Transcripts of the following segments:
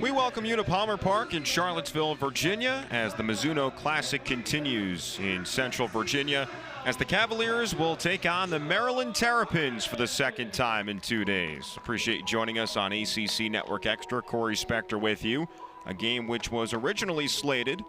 We welcome you to Palmer Park in Charlottesville, Virginia, as the Mizuno Classic continues in Central Virginia, as the Cavaliers will take on the Maryland Terrapins for the second time in 2 days. Appreciate you joining us on ACC Network Extra. Corey Spector with you. A game which was originally slated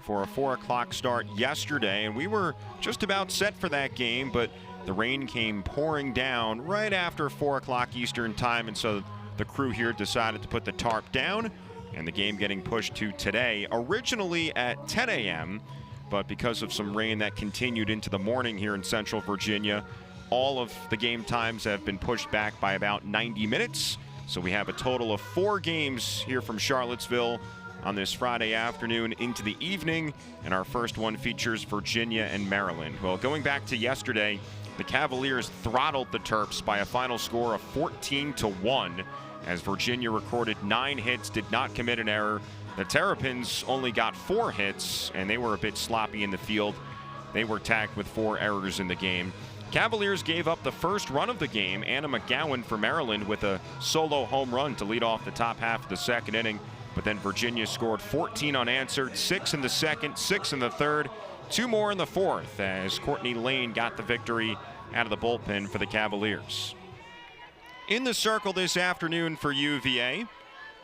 for a 4 o'clock start yesterday, and we were just about set for that game, but the rain came pouring down right after 4 o'clock Eastern time, and so the crew here decided to put the tarp down, and the game getting pushed to today, originally at 10 a.m., but because of some rain that continued into the morning here in Central Virginia, all of the game times have been pushed back by about 90 minutes. So we have a total of 4 games here from Charlottesville on this Friday afternoon into the evening, and our first one features Virginia and Maryland. Well, going back to yesterday, the Cavaliers throttled the Terps by a final score of 14-1, as Virginia recorded 9 hits, did not commit an error. The Terrapins only got 4 hits, and they were a bit sloppy in the field. They were tagged with 4 errors in the game. Cavaliers gave up the first run of the game. Anna McGowan for Maryland with a solo home run to lead off the top half of the second inning. But then Virginia scored 14 unanswered, 6 in the second, 6 in the third, 2 more in the fourth, as Courtney Lane got the victory out of the bullpen for the Cavaliers. In the circle this afternoon for UVA,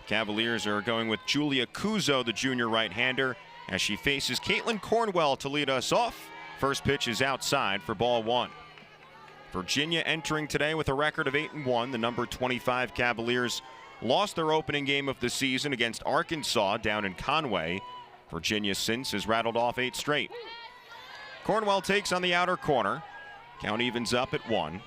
Cavaliers are going with Julia Kuzo, the junior right-hander, as she faces Caitlin Cornwell to lead us off. First pitch is outside for ball 1. Virginia entering today with a record of 8-1. The number 25 Cavaliers lost their opening game of the season against Arkansas down in Conway. Virginia since has rattled off 8 straight. Cornwell takes on the outer corner. Count evens up at 1.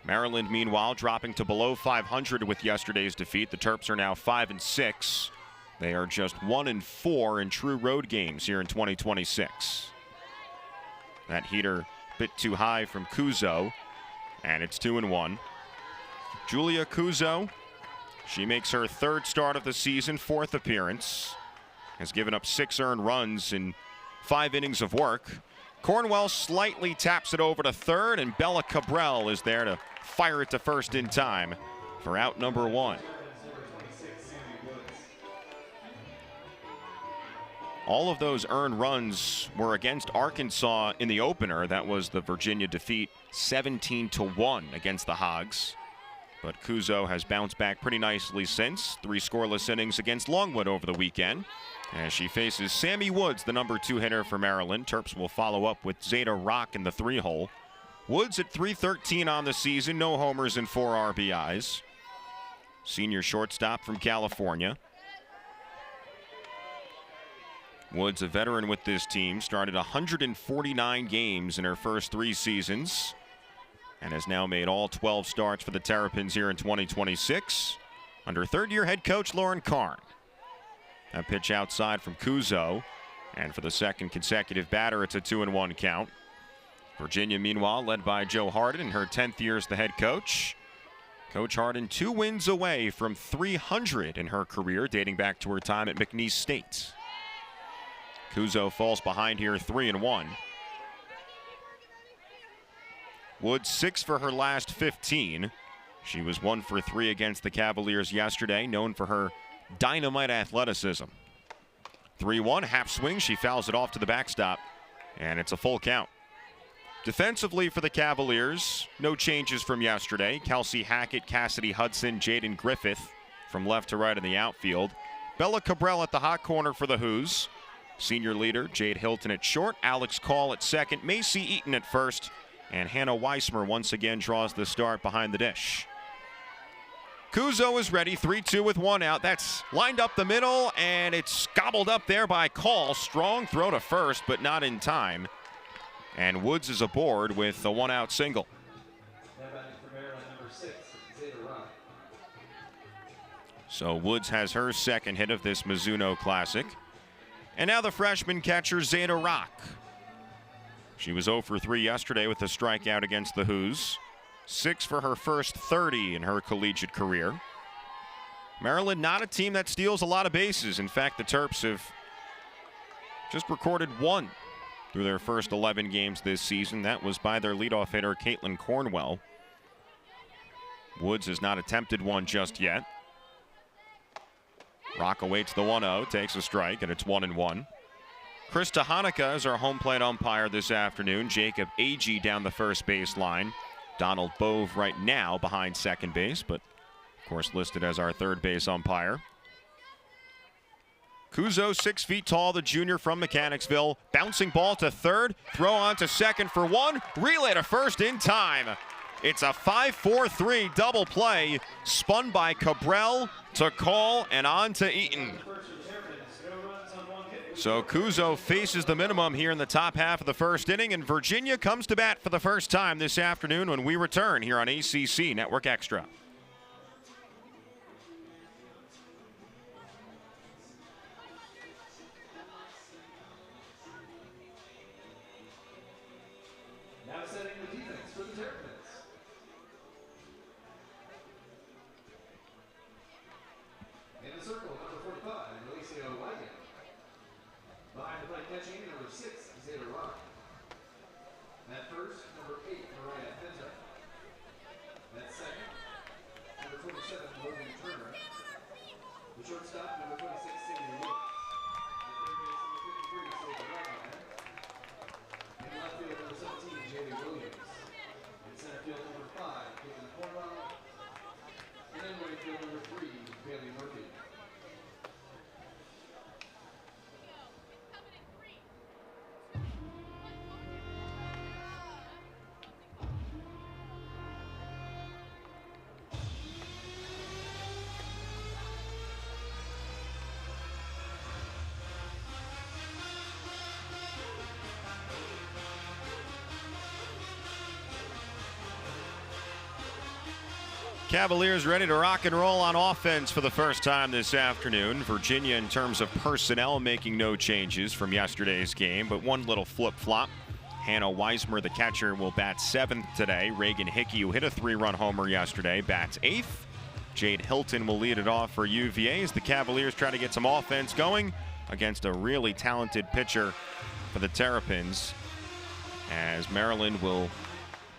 Maryland, meanwhile, dropping to below 500 with yesterday's defeat. The Terps are now 5-6. They are just 1-4 in true road games here in 2026. That heater a bit too high from Kuzo, and it's 2-1. Julia Kuzo, she makes her 3rd start of the season, 4th appearance. Has given up 6 earned runs in 5 innings of work. Cornwell slightly taps it over to third, and Bella Cabral is there to fire it to first in time for out number 1. All of those earned runs were against Arkansas in the opener. That was the Virginia defeat, 17-1 against the Hogs. But Kuzo has bounced back pretty nicely since. 3 scoreless innings against Longwood over the weekend, as she faces Sammy Woods, the number 2 hitter for Maryland. Terps will follow up with Zeta Rock in the 3-hole. Woods at .313 on the season, no homers and 4 RBIs. Senior shortstop from California. Woods, a veteran with this team, started 149 games in her first 3 seasons and has now made all 12 starts for the Terrapins here in 2026 under 3rd-year head coach Lauren Karn. A pitch outside from Kuzo, and for the second consecutive batter, it's a 2-1 count. Virginia, meanwhile, led by Jo Harden in her 10th year as the head coach. Coach Harden 2 wins away from 300 in her career, dating back to her time at McNeese State. Kuzo falls behind here, 3-1. Woods 6 for her last 15. She was 1 for 3 against the Cavaliers yesterday, known for her dynamite athleticism. 3-1, half swing, she fouls it off to the backstop, and it's a full count. Defensively for the Cavaliers, no changes from yesterday. Kelsey Hackett, Cassidy Hudson, Jaden Griffith from left to right in the outfield. Bella Cabral at the hot corner for the Hoos. Senior leader Jade Hilton at short, Alex Call at second, Macy Eaton at first, and Hannah Weismer once again draws the start behind the dish. Kuzo is ready, 3-2 with 1 out. That's lined up the middle, and it's gobbled up there by Call. Strong throw to first, but not in time. And Woods is aboard with the 1-out single. So Woods has her second hit of this Mizuno Classic. And now the freshman catcher, Zeta Rock. She was 0 for 3 yesterday with a strikeout against the Hoos. 6 for her first 30 in her collegiate career. Maryland, not a team that steals a lot of bases. In fact, the Terps have just recorded 1 through their first 11 games this season. That was by their leadoff hitter, Caitlin Cornwell. Woods has not attempted one just yet. Rock awaits the 1-0, takes a strike, and it's 1-1. Krista Hanukkah is our home plate umpire this afternoon. Jacob Agee down the first base line. Donald Bove right now behind second base, but of course listed as our third base umpire. Kuzo, 6 feet tall, the junior from Mechanicsville. Bouncing ball to third, throw on to second for one, relay to first in time. It's a 5-4-3 double play, spun by Cabral to Call and on to Eaton. So Kuzo faces the minimum here in the top half of the first inning, and Virginia comes to bat for the first time this afternoon when we return here on ACC Network Extra. Now setting the defense for the Terrapins. In the circle, number 45, Alicia Wagon. Behind the plate catching, number 6, Zayla Rock. At first, number 8, Mariah Penta. At second, number 27, Logan Turner. The shortstop, number 26, Sandy Wilkes. At third base, number 53, Sophie Ryan. In left field, number 17, Jamie Williams. In center field, number 5, Caitlin Cornwell. And in right field, number 3, Bailey Murphy. Cavaliers ready to rock and roll on offense for the first time this afternoon. Virginia, in terms of personnel, making no changes from yesterday's game, but one little flip-flop. Hannah Weismer, the catcher, will bat 7th today. Reagan Hickey, who hit a 3-run homer yesterday, bats 8th. Jade Hilton will lead it off for UVA as the Cavaliers try to get some offense going against a really talented pitcher for the Terrapins, as Maryland will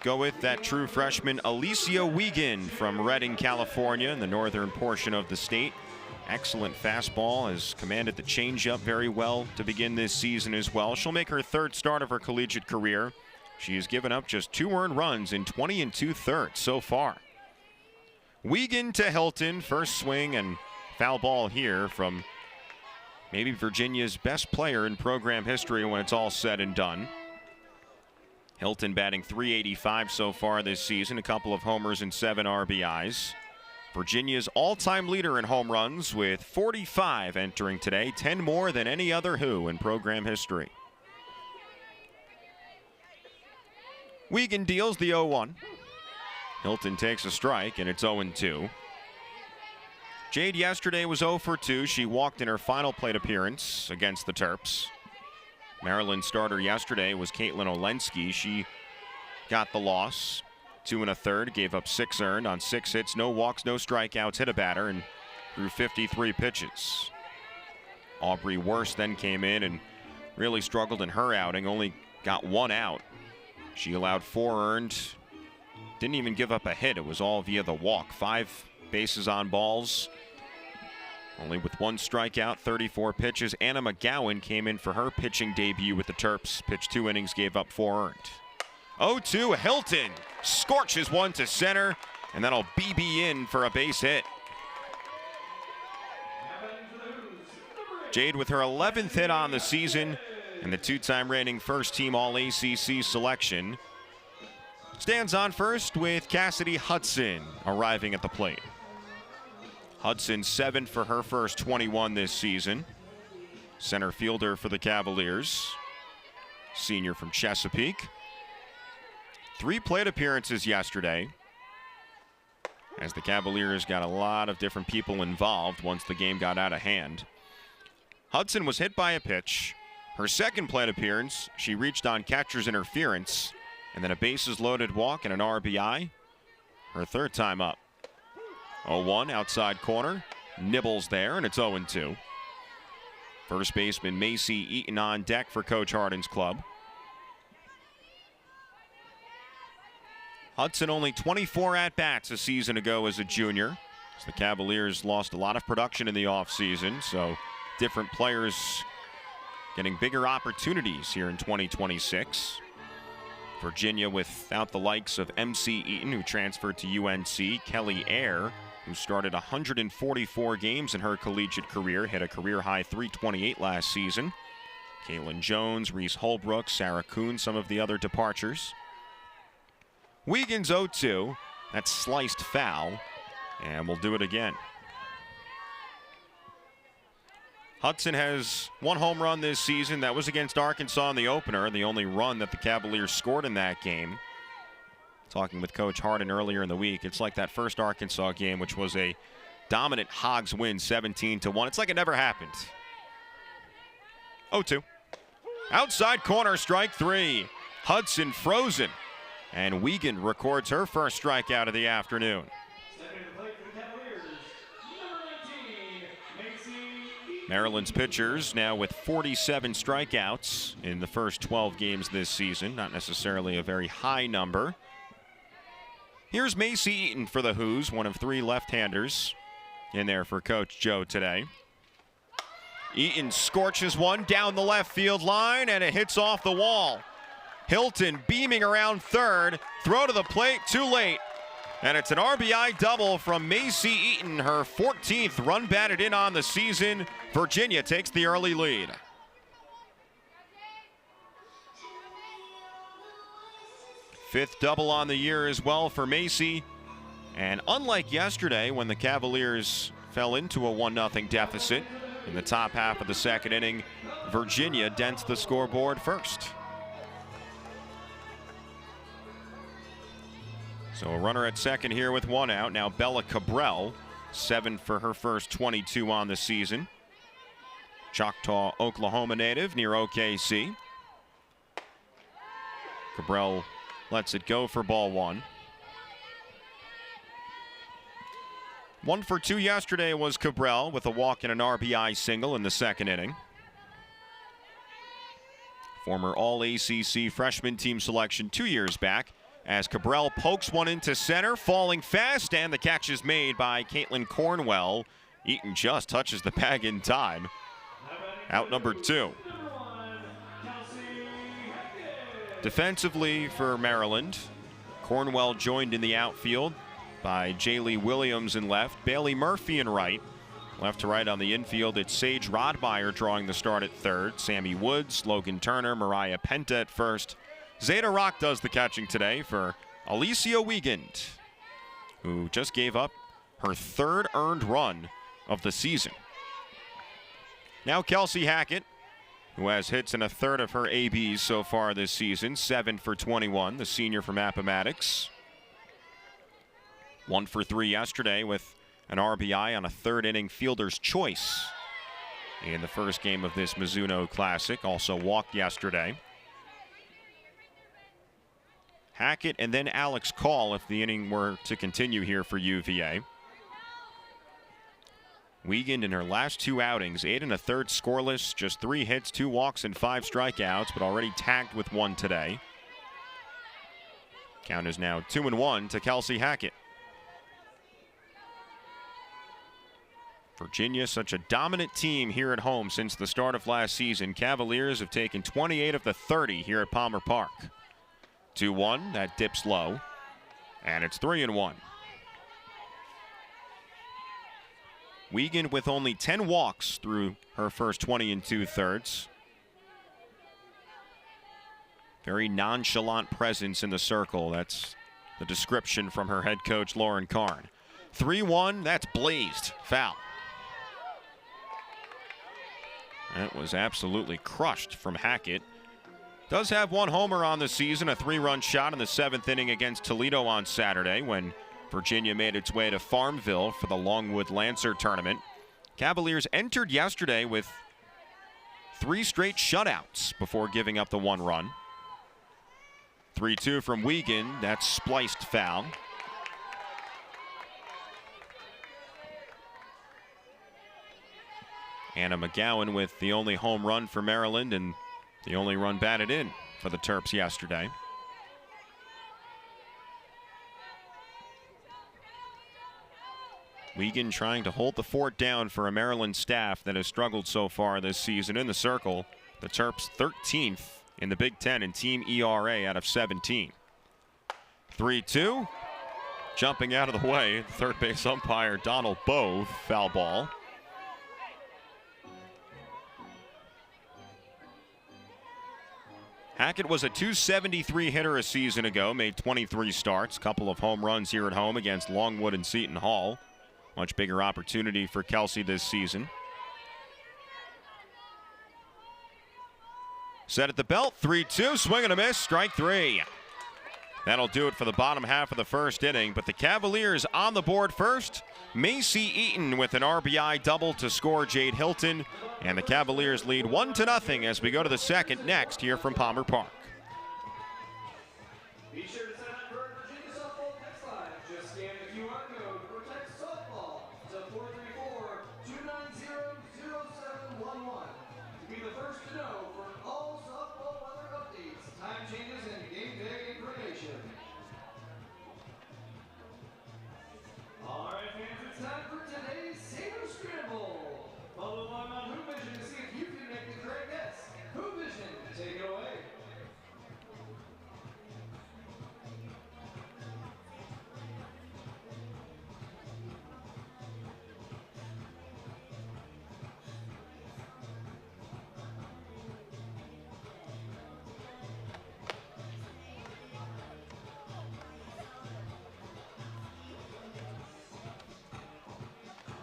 go with that true freshman Alicia Wiegand from Redding, California, in the northern portion of the state. Excellent fastball, has commanded the changeup very well to begin this season as well. She'll make her 3rd start of her collegiate career. She has given up just 2 earned runs in 20 2/3 so far. Wiegand to Hilton, first swing and foul ball here from maybe Virginia's best player in program history when it's all said and done. Hilton batting .385 so far this season, a couple of homers and 7 RBIs. Virginia's all-time leader in home runs with 45 entering today, 10 more than any other Who in program history. Wiegand deals the 0-1. Hilton takes a strike, and it's 0-2. Jade yesterday was 0 for 2. She walked in her final plate appearance against the Terps. Maryland starter yesterday was Caitlin Olensky. She got the loss. 2 1/3, gave up 6 earned on 6 hits, no walks, no strikeouts, hit a batter, and threw 53 pitches. Aubrey Worst then came in and really struggled in her outing, only got 1 out. She allowed 4 earned, didn't even give up a hit. It was all via the walk. 5 bases on balls. Only with 1 strikeout, 34 pitches. Anna McGowan came in for her pitching debut with the Terps. Pitched 2 innings, gave up 4 earned. 0-2, Hilton scorches one to center, and that'll BB in for a base hit. Jade with her 11th hit on the season, and the 2-time reigning first-team All-ACC selection. Stands on first with Cassidy Hudson arriving at the plate. Hudson 7 for her first 21 this season. Center fielder for the Cavaliers. Senior from Chesapeake. 3 plate appearances yesterday, as the Cavaliers got a lot of different people involved once the game got out of hand. Hudson was hit by a pitch. Her second plate appearance, she reached on catcher's interference, and then a bases loaded walk and an RBI. Her 3rd time up. 0-1 outside corner, nibbles there, and it's 0-2. First baseman Macy Eaton on deck for Coach Harden's club. Hudson only 24 at-bats a season ago as a junior. So the Cavaliers lost a lot of production in the offseason, so different players getting bigger opportunities here in 2026. Virginia without the likes of MC Eaton, who transferred to UNC, Kelly Ayer, who started 144 games in her collegiate career, hit a career-high 328 last season. Caitlin Jones, Reese Holbrook, Sarah Kuhn, some of the other departures. Wiegand's 0-2. That's sliced foul, and we'll do it again. Hudson has one home run this season. That was against Arkansas in the opener, the only run that the Cavaliers scored in that game. Talking with Coach Harden earlier in the week, it's like that first Arkansas game, which was a dominant Hogs win, 17-1. It's like it never happened. 0-2. Outside corner, strike three. Hudson frozen. And Wiegand records her first strikeout of the afternoon. Maryland's pitchers now with 47 strikeouts in the first 12 games this season. Not necessarily a very high number. Here's Macy Eaton for the Hoos, one of three left-handers in there for Coach Joe today. Eaton scorches one down the left field line, and it hits off the wall. Hilton beaming around third. Throw to the plate, too late. And it's an RBI double from Macy Eaton, her 14th run batted in on the season. Virginia takes the early lead. Fifth double on the year as well for Macy. And unlike yesterday when the Cavaliers fell into a 1-0 deficit in the top half of the second inning, Virginia dents the scoreboard first. So a runner at second here with one out. Now Bella Cabral, 7 for her first 22 on the season. Choctaw, Oklahoma native near OKC. Cabral lets it go for ball one. 1 for 2 yesterday was Cabral with a walk and an RBI single in the second inning. Former All-ACC freshman team selection 2 years back, as Cabral pokes one into center, falling fast, and the catch is made by Caitlin Cornwell. Eaton just touches the bag in time. Out number 2. Defensively for Maryland, Cornwell joined in the outfield by Jaylee Williams in left, Bailey Murphy in right. Left to right on the infield, it's Sage Rodmeyer drawing the start at third. Sammy Woods, Logan Turner, Mariah Penta at first. Zeta Rock does the catching today for Alicia Wiegand, who just gave up her third earned run of the season. Now Kelsey Hackett, who has hits in a third of her ABs so far this season, 7 for 21, the senior from Appomattox. 1 for 3 yesterday with an RBI on a third inning fielder's choice in the first game of this Mizuno Classic. Also walked yesterday. Hackett and then Alex Call if the inning were to continue here for UVA. Wiegand in her last 2 outings, 8 1/3 scoreless, just 3 hits, 2 walks, and 5 strikeouts, but already tagged with 1 today. Count is now 2-1 to Kelsey Hackett. Virginia, such a dominant team here at home since the start of last season. Cavaliers have taken 28 of the 30 here at Palmer Park. 2-1, that dips low, and it's 3-1. Wiegand with only 10 walks through her first 20 2/3. Very nonchalant presence in the circle. That's the description from her head coach, Lauren Karn. 3-1, that's blazed. Foul. That was absolutely crushed from Hackett. Does have 1 homer on the season, a 3-run shot in the 7th inning against Toledo on Saturday when Virginia made its way to Farmville for the Longwood Lancer tournament. Cavaliers entered yesterday with 3 straight shutouts before giving up the 1 run. 3-2 from Wiegand, that's spliced foul. Anna McGowan with the only home run for Maryland and the only run batted in for the Terps yesterday. Wiegand trying to hold the fort down for a Maryland staff that has struggled so far this season. In the circle, the Terps 13th in the Big Ten in team ERA out of 17. 3-2. Jumping out of the way, third base umpire Donald Bove, foul ball. Hackett was a .273 hitter a season ago, made 23 starts, couple of home runs here at home against Longwood and Seton Hall. Much bigger opportunity for Kelsey this season. Set at the belt, 3-2, swing and a miss, strike three. That'll do it for the bottom half of the first inning, but the Cavaliers on the board first. Macy Eaton with an RBI double to score Jade Hilton, and the Cavaliers lead 1-0 as we go to the second next here from Palmer Park. Be sure to sign up for our Virginia Softball text line. Just scan the QR code or text softball to 434-290-0711 to be the first to know for all softball weather updates, time changes, and game day information. All right, fans, it's time for today's Saber Scramble. Follow along on Who Vision to see if you can make the correct guess. Who Vision, take it away.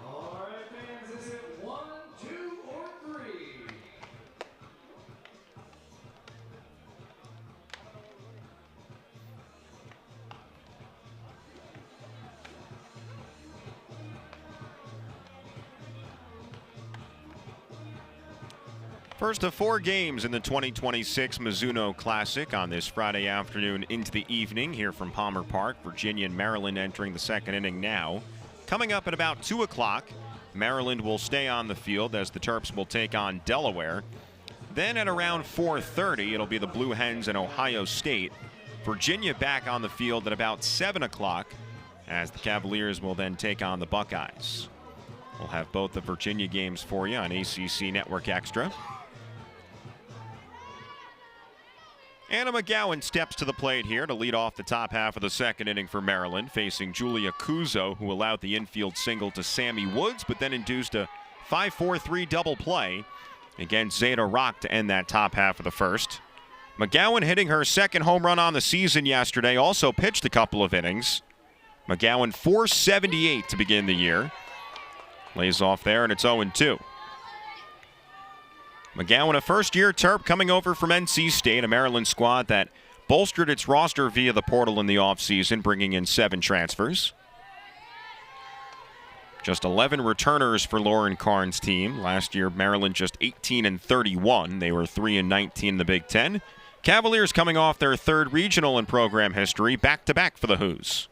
All right, fans, is it 1, 2, or 3? First of 4 games in the 2026 Mizuno Classic on this Friday afternoon into the evening here from Palmer Park. Virginia and Maryland entering the second inning now. Coming up at about 2 o'clock, Maryland will stay on the field as the Terps will take on Delaware. Then at around 4:30, it'll be the Blue Hens and Ohio State. Virginia back on the field at about 7 o'clock as the Cavaliers will then take on the Buckeyes. We'll have both the Virginia games for you on ACC Network Extra. Anna McGowan steps to the plate here to lead off the top half of the second inning for Maryland, facing Julia Kuzo, who allowed the infield single to Sammy Woods, but then induced a 5-4-3 double play against Zeta Rock to end that top half of the first. McGowan hitting her second home run on the season yesterday, also pitched a couple of innings. McGowan .478 to begin the year. Lays off there, and it's 0-2. McGowan, a first-year Terp coming over from NC State, a Maryland squad that bolstered its roster via the portal in the offseason, bringing in 7 transfers. Just 11 returners for Lauren Karn's team. Last year, Maryland just 18-31. They were 3-19 in the Big Ten. Cavaliers coming off their third regional in program history, back-to-back for the Hoos.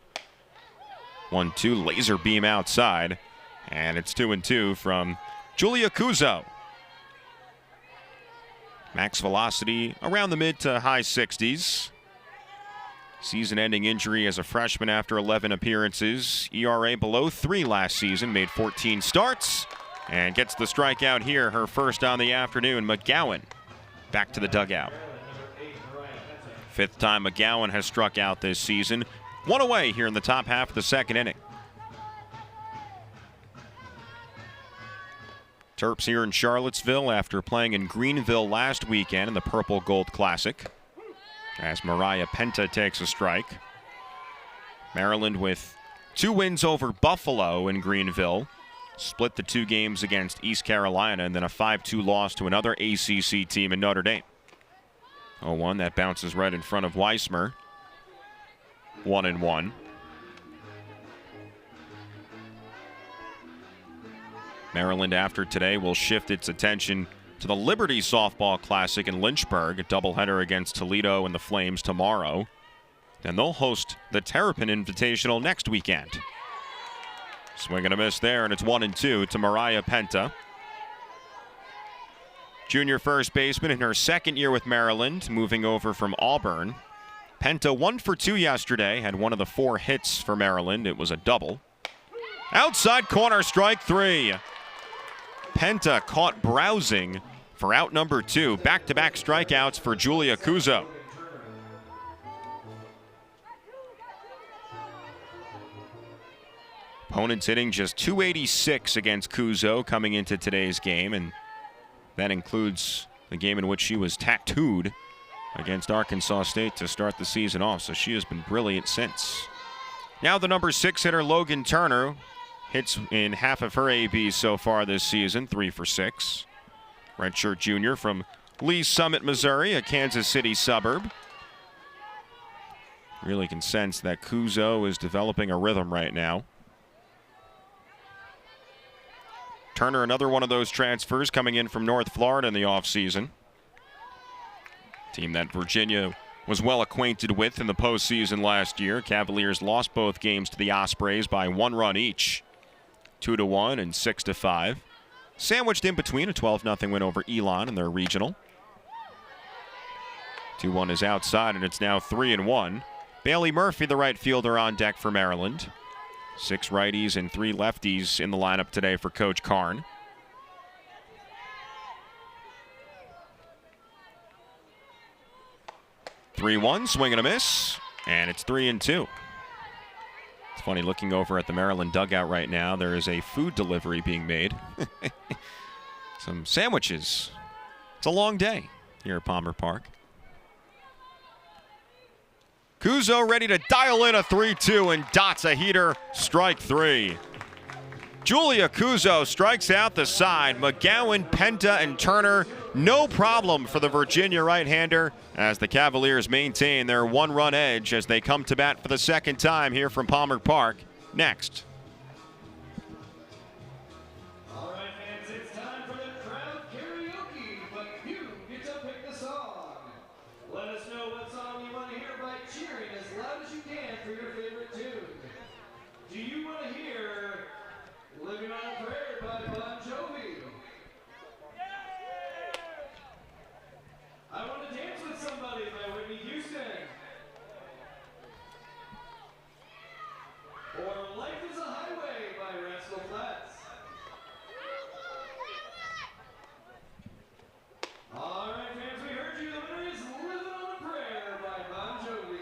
1-2, laser beam outside, and it's 2-2 from Julia Kuzo. Max velocity around the mid to high 60s. Season-ending injury as a freshman after 11 appearances. ERA below 3 last season, made 14 starts, and gets the strikeout here, her first on the afternoon. McGowan back to the dugout. 5th time McGowan has struck out this season. 1 away here in the top half of the second inning. Terps here in Charlottesville after playing in Greenville last weekend in the Purple Gold Classic, as Mariah Penta takes a strike. Maryland with 2 wins over Buffalo in Greenville, split the 2 games against East Carolina, and then a 5-2 loss to another ACC team in Notre Dame. 0-1, that bounces right in front of Weismer. 1-1. Maryland, after today, will shift its attention to the Liberty Softball Classic in Lynchburg, a doubleheader against Toledo and the Flames tomorrow. Then they'll host the Terrapin Invitational next weekend. Swing and a miss there, and it's 1-2 to Mariah Penta. Junior first baseman in her second year with Maryland, moving over from Auburn. Penta 1 for 2 yesterday, had one of the 4 hits for Maryland. It was a double. Outside corner, strike 3. Penta caught browsing for out number 2. Back-to-back strikeouts for Julia Kuzo. Opponents hitting just .286 against Kuzo coming into today's game, and that includes the game in which she was tattooed against Arkansas State to start the season off, so she has been brilliant since. Now the number 6 hitter, Logan Turner, hits in half of her ABs so far this season, 3 for 6. Redshirt junior from Lee's Summit, Missouri, a Kansas City suburb. Really can sense that Kuzo is developing a rhythm right now. Turner, another one of those transfers coming in from North Florida in the offseason. Team that Virginia was well acquainted with in the postseason last year. Cavaliers lost both games to the Ospreys by 1 run each, 2-1 and 6-5. Sandwiched in between a 12-0 win over Elon in their regional. 2-1 is outside, and it's now 3-1. Bailey Murphy, the right fielder, on deck for Maryland. 6 righties and 3 lefties in the lineup today for Coach Karn. (3-1), swing and a miss, and it's 3-2. It's funny, looking over at the Maryland dugout right now, there is a food delivery being made. Some sandwiches. It's a long day here at Palmer Park. Kuzo ready to dial in a 3-2 and dots a heater, strike 3. Julia Kuzo strikes out the side. McGowan, Penta, and Turner, no problem for the Virginia right-hander as the Cavaliers maintain their 1-run edge as they come to bat for the second time here from Palmer Park. Next. All right, fans, it's time for the crowd karaoke, but you get to pick the song. Let us know what song you want to hear by cheering as loud as you can for your favorite tune. Do you want to hear Living on a Prayer by Bon Jovi? I Want to Dance with Somebody by Whitney Houston? Or Life is a Highway by Rascal Flatts? All right, fans, we heard you. The winner is Living on a Prayer by Bon Jovi.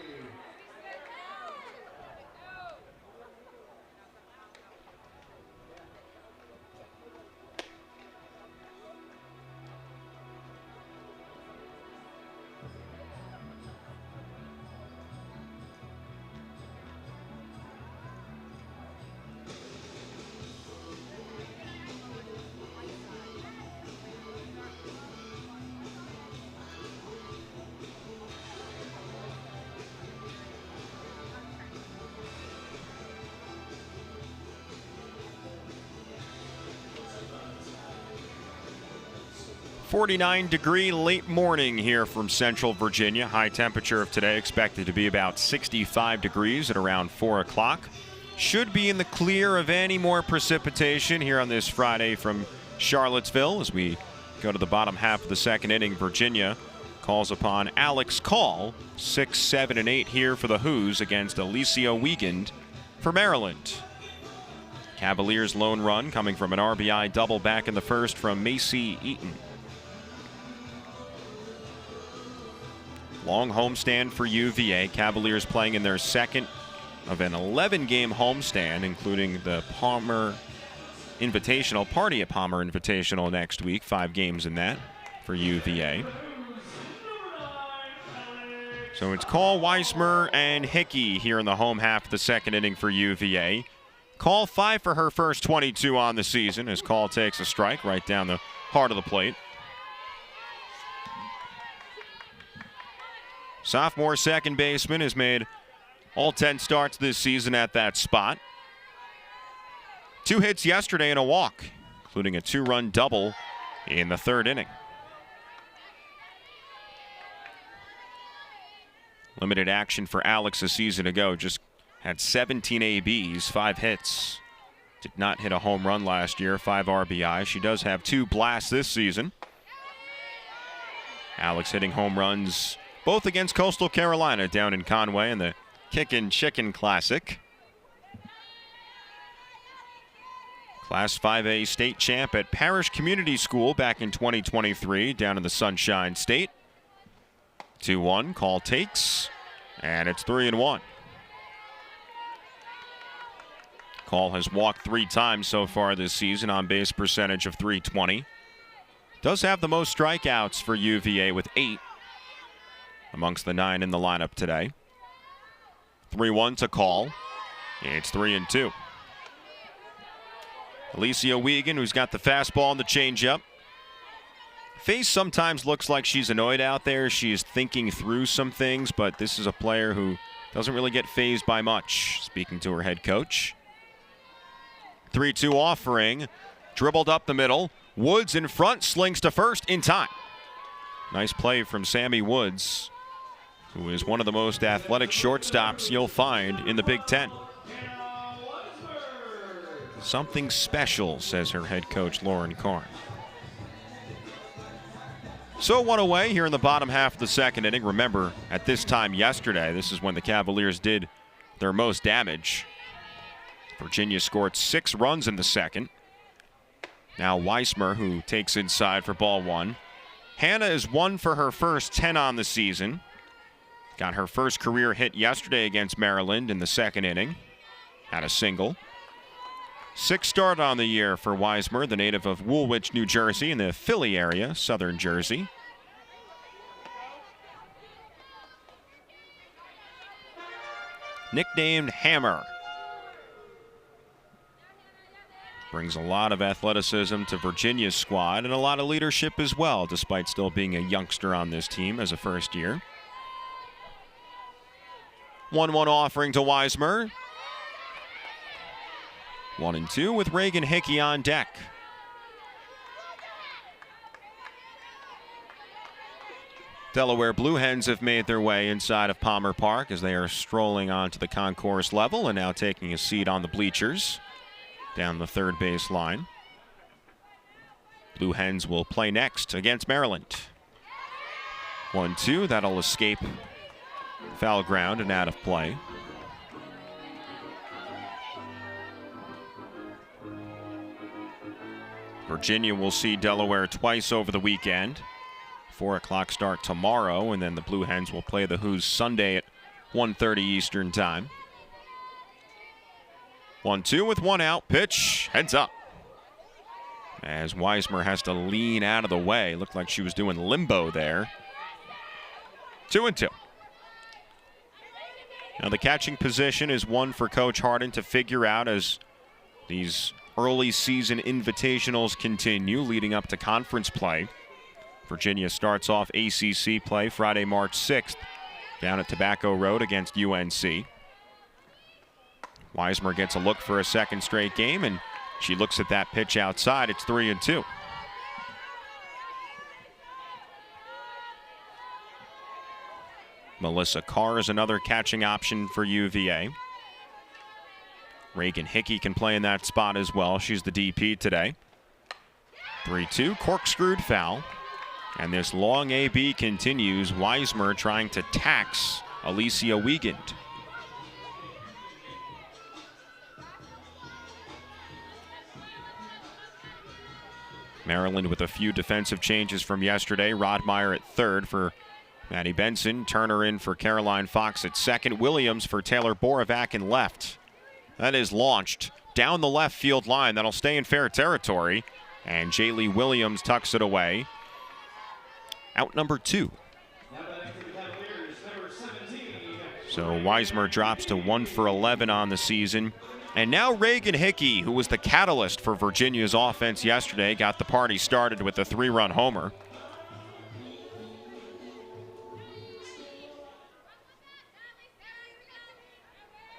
.49-degree late morning here from Central Virginia. High temperature of today expected to be about 65 degrees at around 4 o'clock. Should be in the clear of any more precipitation here on this Friday from Charlottesville as we go to the bottom half of the second inning. Virginia calls upon Alex Call, 6, 7, and 8 here for the Hoos against Alicia Wiegand for Maryland. Cavaliers' lone run coming from an RBI double back in the first from Macy Eaton. Long homestand for UVA. Cavaliers playing in their second of an 11-game homestand, including the Palmer Invitational, Party at Palmer Invitational next week. 5 games in that for UVA. So it's Call, Weismer, and Hickey here in the home half of the second inning for UVA. Call 5 for her first 22 on the season as Call takes a strike right down the heart of the plate. Sophomore second baseman has made all 10 starts this season at that spot. 2 hits yesterday and a walk, including a 2-run double in the third inning. Limited action for Alex a season ago. Just had 17 ABs, 5 hits. Did not hit a home run last year, 5 RBI. She does have 2 blasts this season. Alex hitting home runs both against Coastal Carolina down in Conway in the Kickin' Chicken Classic. Class 5A state champ at Parish Community School back in 2023 down in the Sunshine State. 2-1, call takes, and it's 3-1. Call has walked 3 times so far this season, on base percentage of .320. Does have the most strikeouts for UVA with 8 amongst the 9 in the lineup today. 3-1 to Call. It's 3-2. Alicia Wiegand, who's got the fastball and the changeup. Face sometimes looks like she's annoyed out there. She's thinking through some things, but this is a player who doesn't really get fazed by much, speaking to her head coach. 3-2 offering, dribbled up the middle. Woods in front, slings to first in time. Nice play from Sammy Woods, who is one of the most athletic shortstops you'll find in the Big Ten. Something special, says her head coach, Lauren Karn. So 1 away here in the bottom half of the second inning. Remember, at this time yesterday, this is when the Cavaliers did their most damage. Virginia scored 6 runs in the second. Now Weismer, who takes inside for ball 1. Hannah is 1 for her first 10 on the season. Got her first career hit yesterday against Maryland in the second inning. Had a single. 6th start on the year for Weismer, the native of Woolwich, New Jersey, in the Philly area, southern Jersey. Nicknamed Hammer. Brings a lot of athleticism to Virginia's squad and a lot of leadership as well, despite still being a youngster on this team as a first year. 1-1 offering to Weismer. 1-2 with Reagan Hickey on deck. Delaware Blue Hens have made their way inside of Palmer Park as they are strolling onto the concourse level and now taking a seat on the bleachers down the third base line. Blue Hens will play next against Maryland. 1-2, that'll escape foul ground and out of play. Virginia will see Delaware twice over the weekend. 4 o'clock start tomorrow, and then the Blue Hens will play the Hoos Sunday at 1:30 Eastern time. 1-2 with 1 out. Pitch, heads up. As Weismer has to lean out of the way. Looked like she was doing limbo there. 2-2. Now the catching position is one for Coach Harden to figure out as these early season invitationals continue leading up to conference play. Virginia starts off ACC play Friday, March 6th down at Tobacco Road against UNC. Weismer gets a look for a second straight game, and she looks at that pitch outside. It's 3-2. Melissa Carr is another catching option for UVA. Reagan Hickey can play in that spot as well. She's the DP today. 3-2, corkscrewed foul. And this long AB continues. Weismer trying to tax Alicia Wiegand. Maryland with a few defensive changes from yesterday. Rodmeyer at third for Maddie Benson. Turner in for Caroline Fox at second. Williams for Taylor Borovac in left. That is launched down the left field line. That'll stay in fair territory. And Jaylee Williams tucks it away. Out number 2. So Weismer drops to 1 for 11 on the season. And now Reagan Hickey, who was the catalyst for Virginia's offense yesterday, got the party started with a 3-run homer.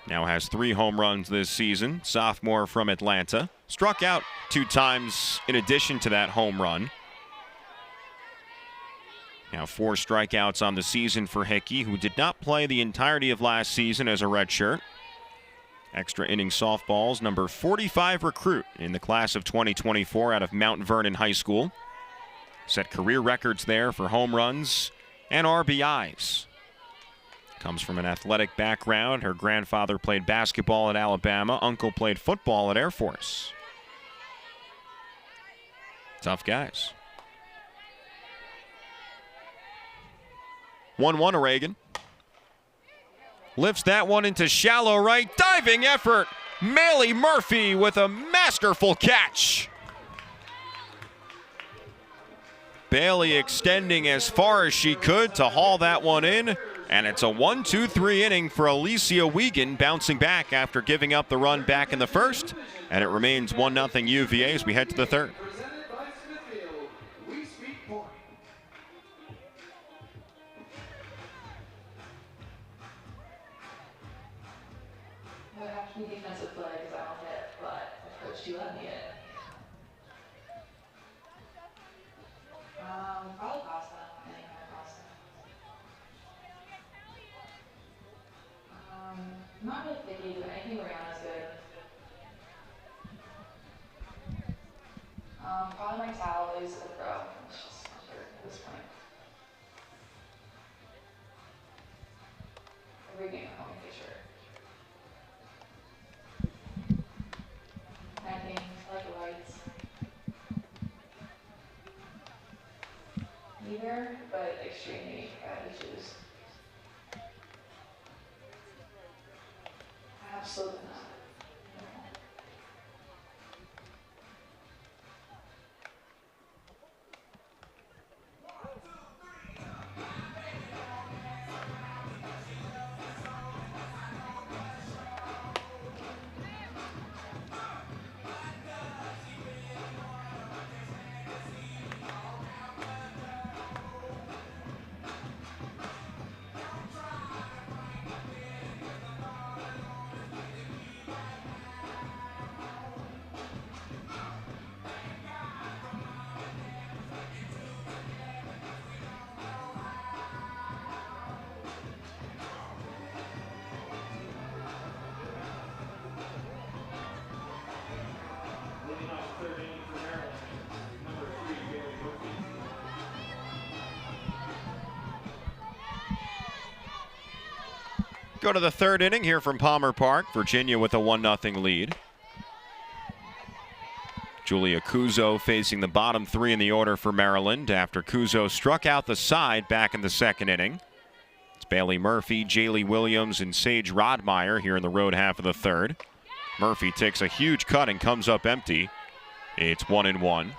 Now has 3 home runs this season. Sophomore from Atlanta. Struck out 2 times in addition to that home run. Now 4 strikeouts on the season for Hickey, who did not play the entirety of last season as a redshirt. Extra inning softballs, number 45 recruit in the class of 2024 out of Mount Vernon High School. Set career records there for home runs and RBIs. Comes from an athletic background. Her grandfather played basketball at Alabama. Uncle played football at Air Force. Tough guys. 1-1 Reagan. Lifts that one into shallow right. Diving effort. Maley Murphy with a masterful catch. Bailey extending as far as she could to haul that one in. And it's a 1-2-3 inning for Alicia Wiegand, bouncing back after giving up the run back in the first. And it remains 1-0 UVA as we head to the third. Presented by Smithfield. We speak point. I would have to be defensive play because I don't hit, but if Coach T let me it. Probably pasta. Any kind of pasta. Not really picky, but anything around is good. Probably my towel is a pro. It's just not sure at this point. Every game at home, for sure. 19, I like the lights. Neither, but extremely bad to choose. Absolutely not. No. Leading off the third inning for Maryland, number 3, Bailey Murphy. Go to the third inning here from Palmer Park. Virginia with a 1-0 lead. Julia Kuzo facing the bottom three in the order for Maryland after Kuzo struck out the side back in the second inning. It's Bailey Murphy, Jaylee Williams, and Sage Rodmeyer here in the road half of the third. Murphy takes a huge cut and comes up empty. It's 1-1.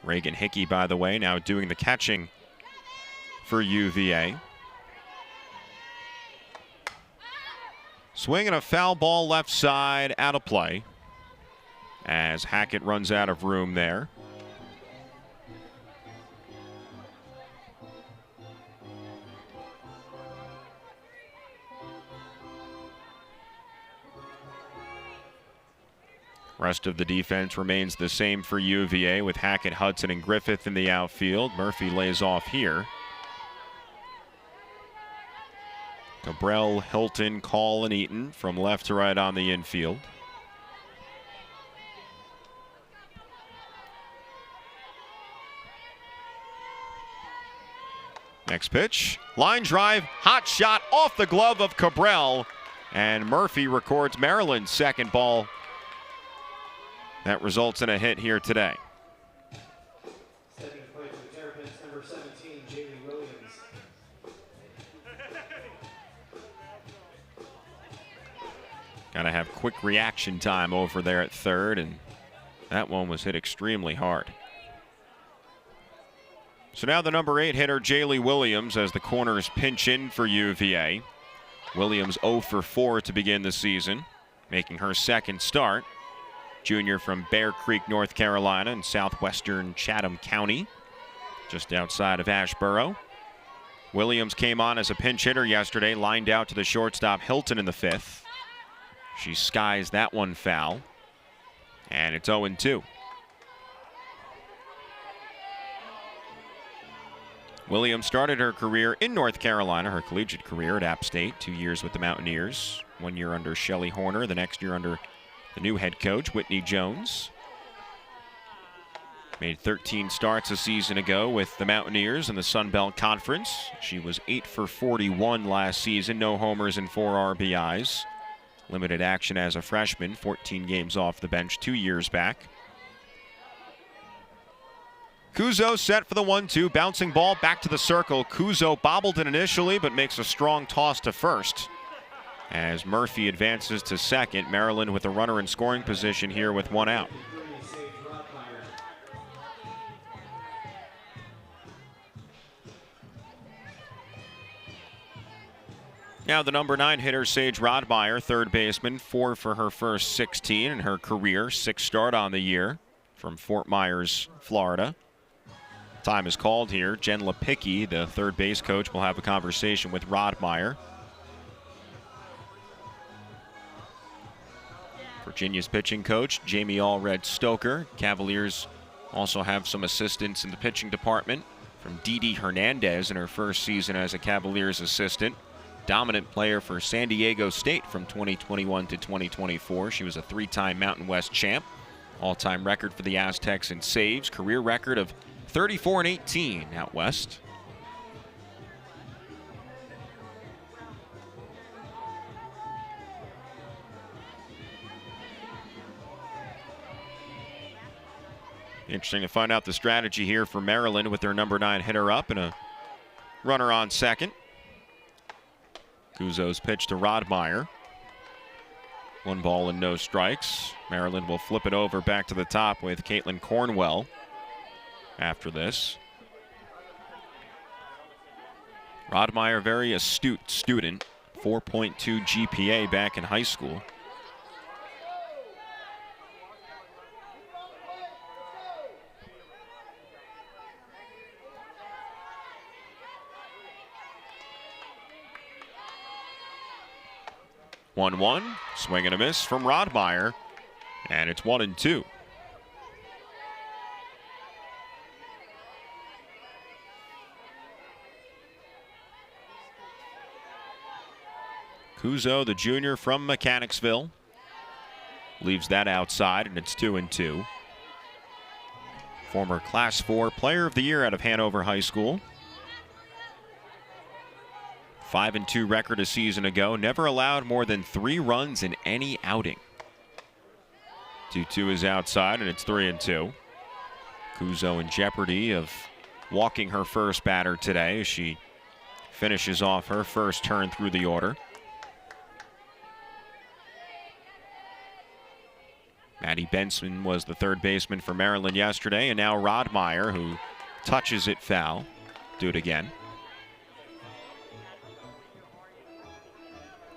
Reagan Hickey, by the way, now doing the catching for UVA. Swinging a foul ball left side, out of play as Hackett runs out of room there. Rest of the defense remains the same for UVA with Hackett, Hudson, and Griffith in the outfield. Murphy lays off here. Cabral, Hilton, Call, and Eaton from left to right on the infield. Next pitch, line drive, hot shot off the glove of Cabral, and Murphy records Maryland's second ball. That results in a hit here today. Stepping to play for the Terrapins, number 17, Jaylee Williams. Got to have quick reaction time over there at third, and that one was hit extremely hard. So now the number 8 hitter, Jaylee Williams, as the corners pinch in for UVA. Williams 0 for 4 to begin the season, making her second start. Junior from Bear Creek, North Carolina in southwestern Chatham County, just outside of Asheboro. Williams came on as a pinch hitter yesterday, lined out to the shortstop Hilton in the fifth. She skies that one foul, and it's 0-2. Williams started her career in North Carolina, her collegiate career at App State, 2 years with the Mountaineers, 1 year under Shelley Horner, the next year under the new head coach, Whitney Jones. Made 13 starts a season ago with the Mountaineers in the Sun Belt Conference. She was 8 for 41 last season, no homers and 4 RBIs. Limited action as a freshman, 14 games off the bench 2 years back. Kuzo set for the 1-2, bouncing ball back to the circle. Kuzo bobbled it initially, but makes a strong toss to first. As Murphy advances to second, Maryland with a runner in scoring position here with 1 out. Now the number 9 hitter, Sage Rodmeyer, third baseman, 4 for her first 16 in her career, 6th start on the year from Fort Myers, Florida. Time is called here. Jen Lepicki, the third base coach, will have a conversation with Rodmeyer. Virginia's pitching coach, Jamie Allred Stoker. Cavaliers also have some assistants in the pitching department from Didi Hernandez in her first season as a Cavaliers assistant. Dominant player for San Diego State from 2021 to 2024. She was a 3-time Mountain West champ. All-time record for the Aztecs in saves. Career record of 34-18 out west. Interesting to find out the strategy here for Maryland with their number 9 hitter up and a runner on second. Kuzo's pitch to Rodmeyer. 1 ball and no strikes. Maryland will flip it over back to the top with Caitlin Cornwell after this. Rodmeyer, very astute student, 4.2 GPA back in high school. One, swing and a miss from Rodmeyer, and it's 1-2. Kuzo, the junior from Mechanicsville, leaves that outside, and it's 2-2. Former Class 4 Player of the Year out of Hanover High School. 5-2 record a season ago. Never allowed more than 3 runs in any outing. 2-2 is outside, and it's 3-2. Kuzo in jeopardy of walking her first batter today as she finishes off her first turn through the order. Maddie Benson was the third baseman for Maryland yesterday, and now Rodmeyer, who touches it foul. Do it again.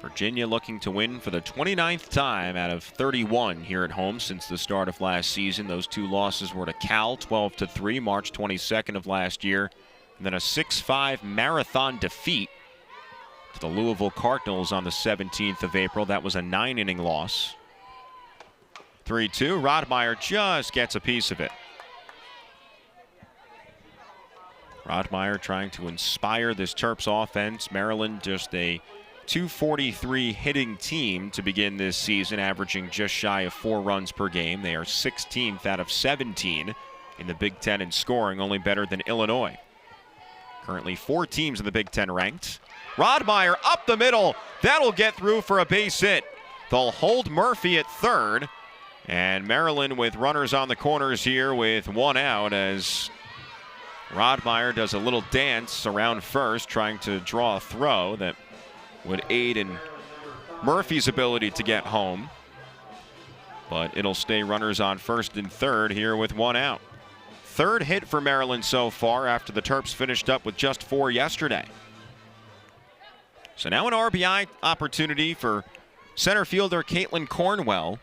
Virginia looking to win for the 29th time out of 31 here at home since the start of last season. Those 2 losses were to Cal, 12-3, March 22nd of last year, and then a 6-5 marathon defeat to the Louisville Cardinals on the 17th of April. That was a 9-inning loss. 3-2, Rodmeyer just gets a piece of it. Rodmeyer trying to inspire this Terps offense. Maryland just a .243 hitting team to begin this season, averaging just shy of 4 runs per game. They are 16th out of 17 in the Big Ten in scoring, only better than Illinois. Currently 4 teams in the Big Ten ranked. Rodmeyer up the middle. That'll get through for a base hit. They'll hold Murphy at third. And Maryland with runners on the corners here with 1 out as Rodmeyer does a little dance around first, trying to draw a throw that would aid in Murphy's ability to get home. But it'll stay runners on first and third here with 1 out. Third hit for Maryland so far after the Terps finished up with just 4 yesterday. So now an RBI opportunity for center fielder Caitlin Cornwell.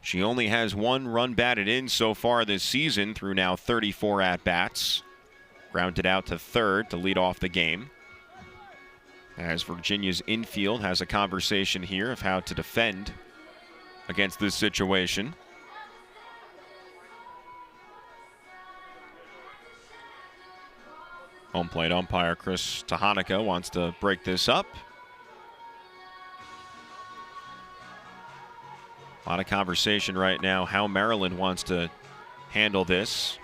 She only has 1 run batted in so far this season through now 34 at-bats. Grounded out to third to lead off the game. As Virginia's infield has a conversation here of how to defend against this situation. Home plate umpire Chris Tahanika wants to break this up. A lot of conversation right now how Maryland wants to handle this.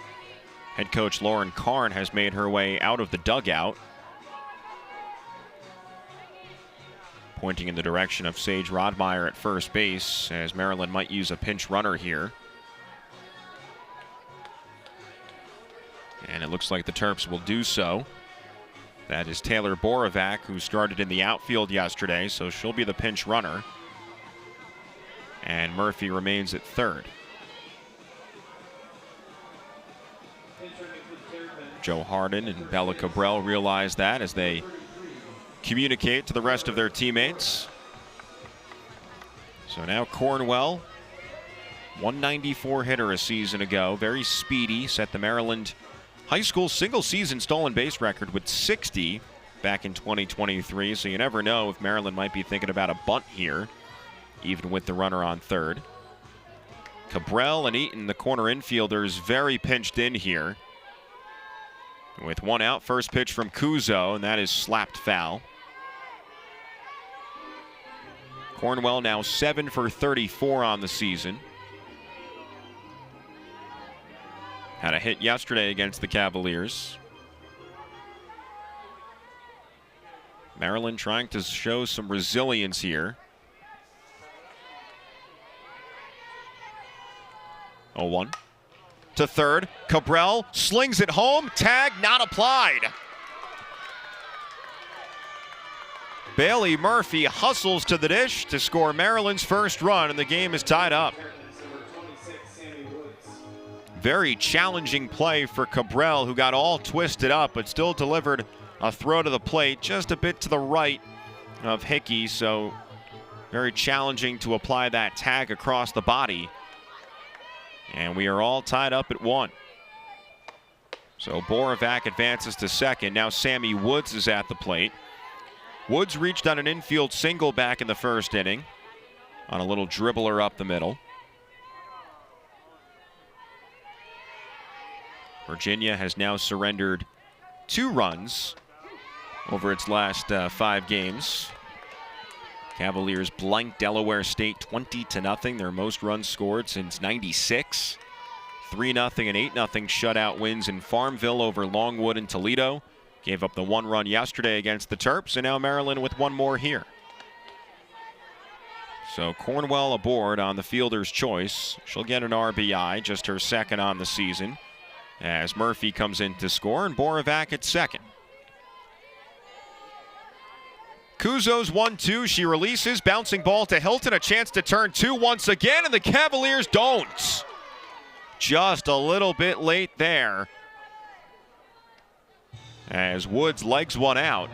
Head coach Lauren Karn has made her way out of the dugout, pointing in the direction of Sage Rodmeyer at first base, as Maryland might use a pinch runner here. And it looks like the Terps will do so. That is Taylor Borovac, who started in the outfield yesterday, so she'll be the pinch runner. And Murphy remains at third. Joe Harden and Bella Cabral realize that as they communicate to the rest of their teammates. So now Cornwell, 194 hitter a season ago, very speedy, set the Maryland high school single season stolen base record with 60 back in 2023. So you never know if Maryland might be thinking about a bunt here, even with the runner on third. Cabral and Eaton, the corner infielders, very pinched in here. With one out, first pitch from Kuzo, and that is slapped foul. Cornwell now 7 for 34 on the season. Had a hit yesterday against the Cavaliers. Maryland trying to show some resilience here. 0-1. To third, Cabral slings it home, tag not applied. Bailey Murphy hustles to the dish to score Maryland's first run, and the game is tied up. Very challenging play for Cabral, who got all twisted up, but still delivered a throw to the plate just a bit to the right of Hickey, so very challenging to apply that tag across the body. And we are all tied up at 1. So Borovac advances to second. Now Sammy Woods is at the plate. Woods reached on an infield single back in the first inning on a little dribbler up the middle. Virginia has now surrendered 2 runs over its last 5 games. Cavaliers blank Delaware State 20-0, their most runs scored since '96. 3-0 and 8-0 shutout wins in Farmville over Longwood and Toledo. Gave up the 1 run yesterday against the Terps, and now Maryland with 1 more here. So Cornwell aboard on the fielder's choice. She'll get an RBI, just her second on the season, as Murphy comes in to score, and Borovac at second. Kuzo's 1-2, she releases, bouncing ball to Hilton, a chance to turn 2 once again, and the Cavaliers don't. Just a little bit late there, as Woods legs one out.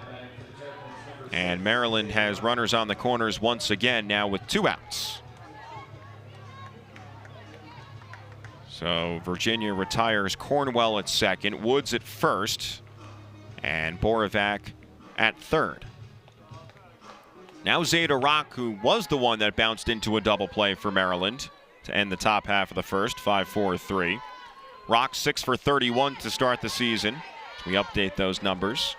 And Maryland has runners on the corners once again, now with 2 outs. So Virginia retires Cornwell at second, Woods at first, and Borovac at third. Now Zeta Rock, who was the one that bounced into a double play for Maryland to end the top half of the first, 5-4-3. Rock 6 for 31 to start the season. We update those numbers.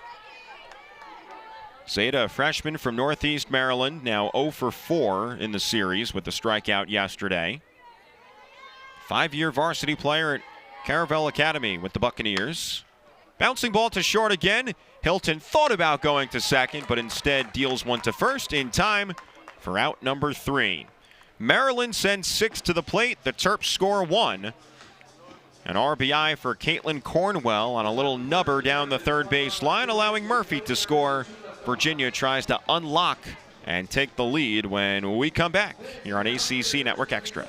Zeta, a freshman from Northeast Maryland, now 0 for 4 in the series with the strikeout yesterday. 5-year varsity player at Caravel Academy with the Buccaneers. Bouncing ball to short again. Hilton thought about going to second, but instead deals one to first in time for out number 3. Maryland sends 6 to the plate. The Terps score 1. An RBI for Caitlin Cornwell on a little nubber down the third base line, allowing Murphy to score. Virginia tries to unlock and take the lead when we come back here on ACC Network Extra.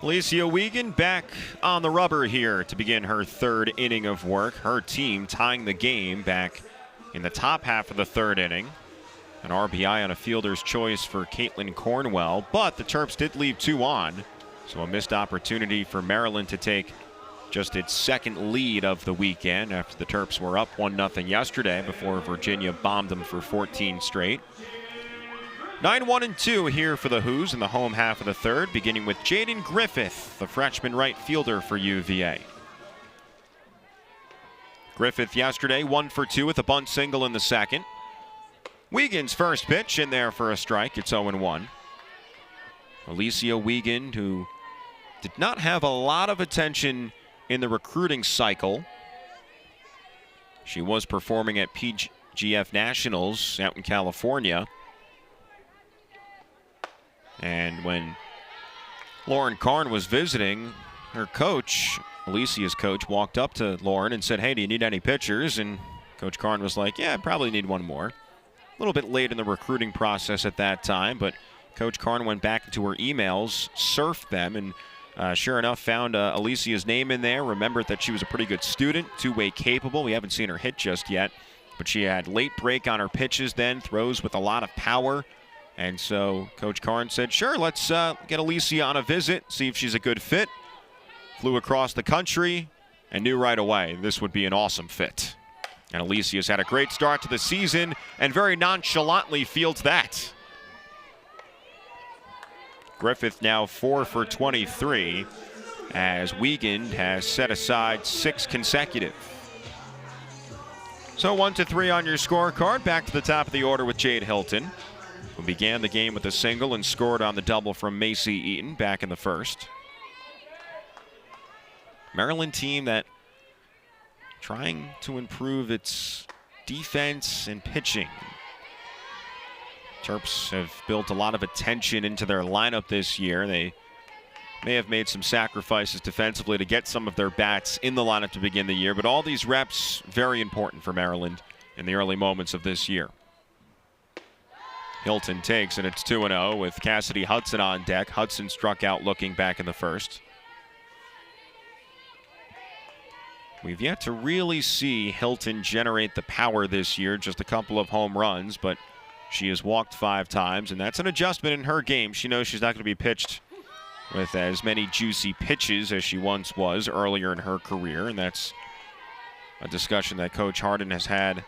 Alicia Wiegand back on the rubber here to begin her third inning of work. Her team tying the game back in the top half of the third inning. An RBI on a fielder's choice for Caitlin Cornwell, but the Terps did leave 2 on, so a missed opportunity for Maryland to take just its second lead of the weekend after the Terps were up 1-0 yesterday before Virginia bombed them for 14 straight. 9-1-2 here for the Hoos in the home half of the third, beginning with Jaden Griffith, the freshman right fielder for UVA. Griffith yesterday 1 for 2 with a bunt single in the second. Wiegand's first pitch in there for a strike. It's 0-1. Alicia Wiegand, who did not have a lot of attention in the recruiting cycle. She was performing at PGF Nationals out in California. And when Lauren Karn was visiting, her coach, Alicia's coach, walked up to Lauren and said, "Hey, do you need any pitchers?" And Coach Karn was like, "Yeah, I probably need one more." A little bit late in the recruiting process at that time, but Coach Karn went back into her emails, surfed them, and sure enough found Alicia's name in there, remembered that she was a pretty good student, two-way capable. We haven't seen her hit just yet, but she had late break on her pitches then, throws with a lot of power. And so Coach Karn said, sure, let's get Alicia on a visit, see if she's a good fit. Flew across the country and knew right away this would be an awesome fit. And Alicia's had a great start to the season and very nonchalantly fields that. Griffith now 4 for 23 as Wiegand has set aside 6 consecutive. So 1-3 on your scorecard. Back to the top of the order with Jade Hilton, who began the game with a single and scored on the double from Macy Eaton back in the first. Maryland team that trying to improve its defense and pitching. Terps have built a lot of attention into their lineup this year. They may have made some sacrifices defensively to get some of their bats in the lineup to begin the year, but all these reps very important for Maryland in the early moments of this year. Hilton takes, and it's 2-0 with Cassidy Hudson on deck. Hudson struck out looking back in the first. We've yet to really see Hilton generate the power this year, just a couple of home runs, but she has walked 5 times, and that's an adjustment in her game. She knows she's not going to be pitched with as many juicy pitches as she once was earlier in her career, and that's a discussion that Coach Harden has had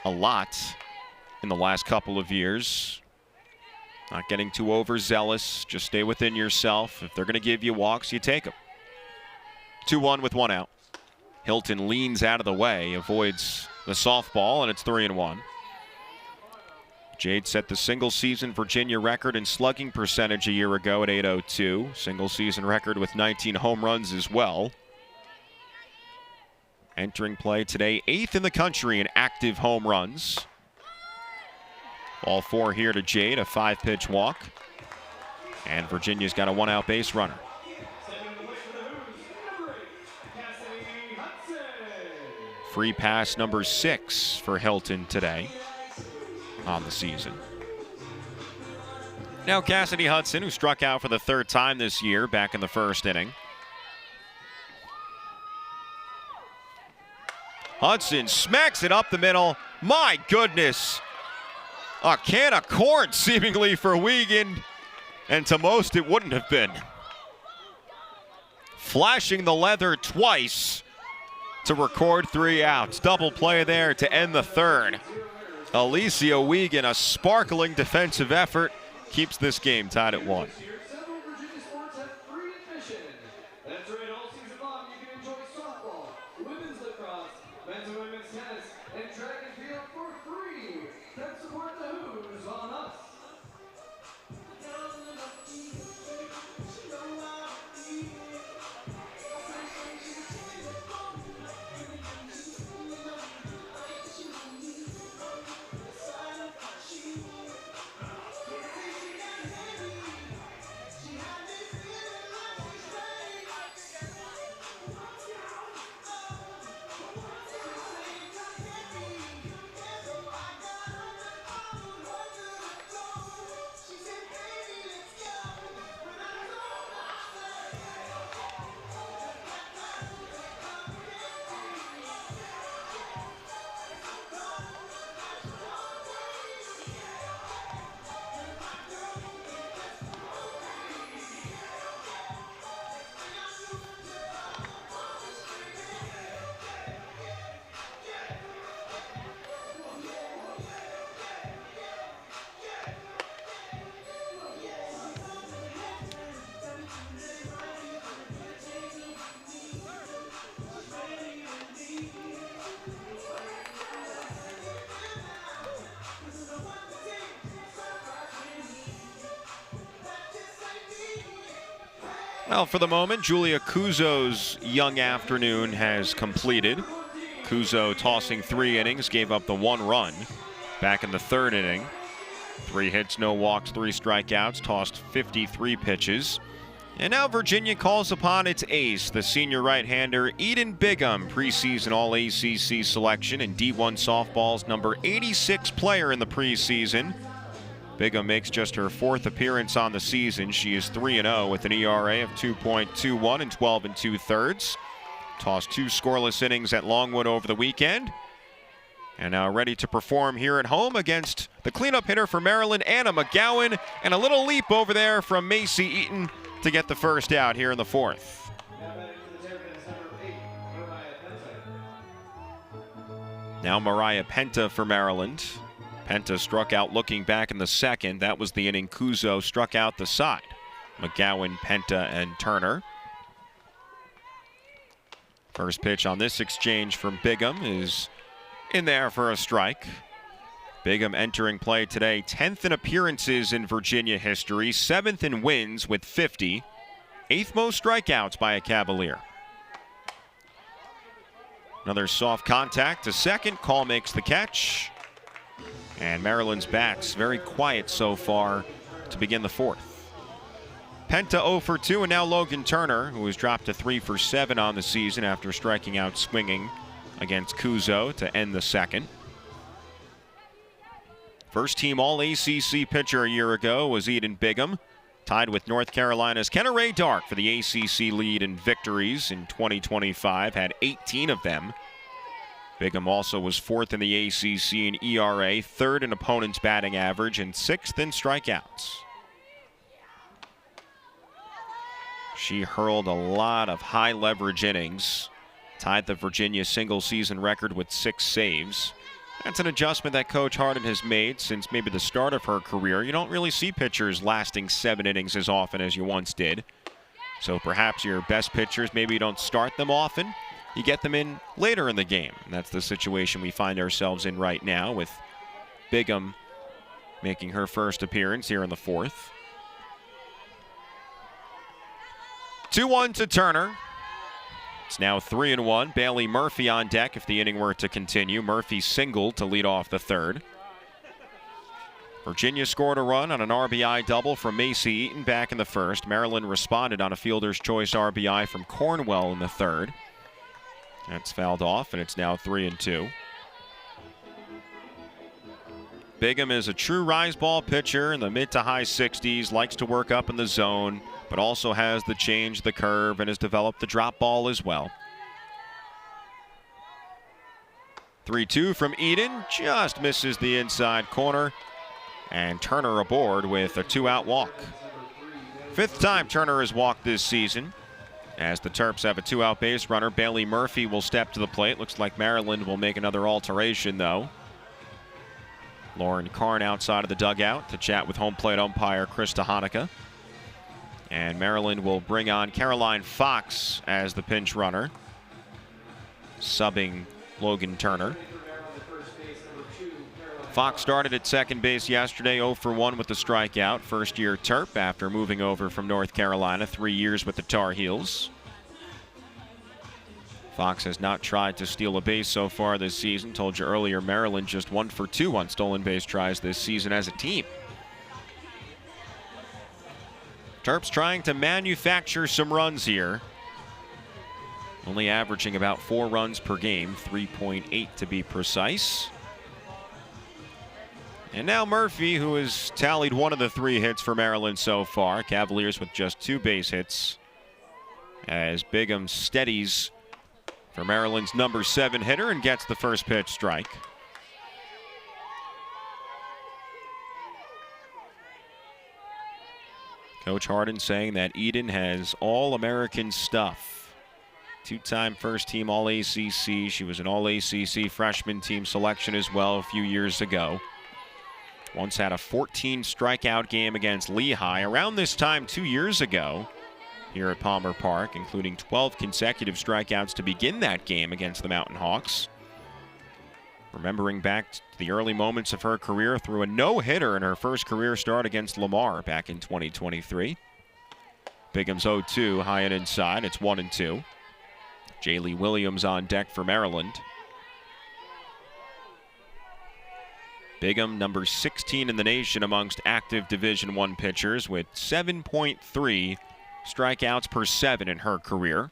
a lot in the last couple of years. Not getting too overzealous, just stay within yourself. If they're going to give you walks, you take them. 2-1 with 1 out. Hilton leans out of the way, avoids the softball, and it's 3-1. Jade set the single-season Virginia record in slugging percentage a year ago at .802. Single-season record with 19 home runs as well. Entering play today, 8th in the country in active home runs. All 4 here to Jade, a 5-pitch walk. And Virginia's got a 1-out base runner. Free pass number 6 for Hilton today on the season. Now Cassidy Hudson, who struck out for the 3rd time this year back in the first inning. Hudson smacks it up the middle. My goodness. A can of corn seemingly for Wiegand, and to most it wouldn't have been. Flashing the leather twice to record 3 outs. Double play there to end the 3rd. Alicia Wiegand, a sparkling defensive effort, keeps this game tied at 1. Well, for the moment, Julia Kuzo's young afternoon has completed. Kuzo tossing 3 innings, gave up the 1 run back in the 3rd inning. 3 hits, no walks, 3 strikeouts, tossed 53 pitches. And now Virginia calls upon its ace, the senior right-hander Eden Bigham, preseason All-ACC selection and D1 softball's number 86 player in the preseason. Bigham makes just her 4th appearance on the season. She is 3-0 with an ERA of 2.21 and 12 2/3. Tossed 2 scoreless innings at Longwood over the weekend. And now ready to perform here at home against the cleanup hitter for Maryland, Anna McGowan. And a little leap over there from Macy Eaton to get the first out here in the 4th. Now Mariah Penta for Maryland. Penta struck out looking back in the 2nd. That was the inning Kuzo struck out the side. McGowan, Penta, and Turner. First pitch on this exchange from Bigham is in there for a strike. Bigham entering play today, 10th in appearances in Virginia history, 7th in wins with 50, 8th most strikeouts by a Cavalier. Another soft contact to second. Call makes the catch. And Maryland's bats very quiet so far to begin the 4th. Penta 0 for 2, and now Logan Turner, who has dropped to 3 for 7 on the season after striking out swinging against Kuzo to end the 2nd. First team All-ACC pitcher a year ago was Eden Bigham, tied with North Carolina's Kenna Ray Dark for the ACC lead in victories in 2025, had 18 of them. Bigham also was 4th in the ACC in ERA, 3rd in opponent's batting average, and 6th in strikeouts. She hurled a lot of high leverage innings, tied the Virginia single season record with 6 saves. That's an adjustment that Coach Harden has made since maybe the start of her career. You don't really see pitchers lasting 7 innings as often as you once did. So perhaps your best pitchers, maybe you don't start them often. You get them in later in the game. And that's the situation we find ourselves in right now, with Bigham making her first appearance here in the 4th. 2-1 to Turner. It's now 3-1. Bailey Murphy on deck if the inning were to continue. Murphy singled to lead off the 3rd. Virginia scored a run on an RBI double from Macy Eaton back in the 1st. Maryland responded on a fielder's choice RBI from Cornwell in the 3rd. That's fouled off, and it's now 3-2. Bigham is a true rise ball pitcher in the mid to high 60s, likes to work up in the zone, but also has the change, the curve, and has developed the drop ball as well. 3-2 from Eden, just misses the inside corner, and Turner aboard with a 2-out walk. 5th time Turner has walked this season. As the Terps have a 2-out base runner, Bailey Murphy will step to the plate. Looks like Maryland will make another alteration, though. Lauren Karn outside of the dugout to chat with home plate umpire Krista Hanukkah. And Maryland will bring on Caroline Fox as the pinch runner, subbing Logan Turner. Fox started at second base yesterday, 0 for 1 with the strikeout. First-year Terp after moving over from North Carolina, 3 years with the Tar Heels. Fox has not tried to steal a base so far this season. Told you earlier, Maryland just 1 for 2 on stolen base tries this season as a team. Terps trying to manufacture some runs here. Only averaging about 4 runs per game, 3.8 to be precise. And now Murphy, who has tallied 1 of the 3 hits for Maryland so far. Cavaliers with just 2 base hits, as Bigham steadies for Maryland's number 7 hitter and gets the first pitch strike. Coach Harden saying that Eden has all-American stuff. 2-time first-team All-ACC. She was an All-ACC freshman team selection as well a few years ago. Once had a 14 strikeout game against Lehigh around this time 2 years ago here at Palmer Park, including 12 consecutive strikeouts to begin that game against the Mountain Hawks. Remembering back to the early moments of her career, threw a no-hitter in her first career start against Lamar back in 2023. Bigham's 0-2, high and inside. It's 1-2. Jaylee Williams on deck for Maryland. Bigham, number 16 in the nation amongst active Division I pitchers with 7.3 strikeouts per 7 in her career.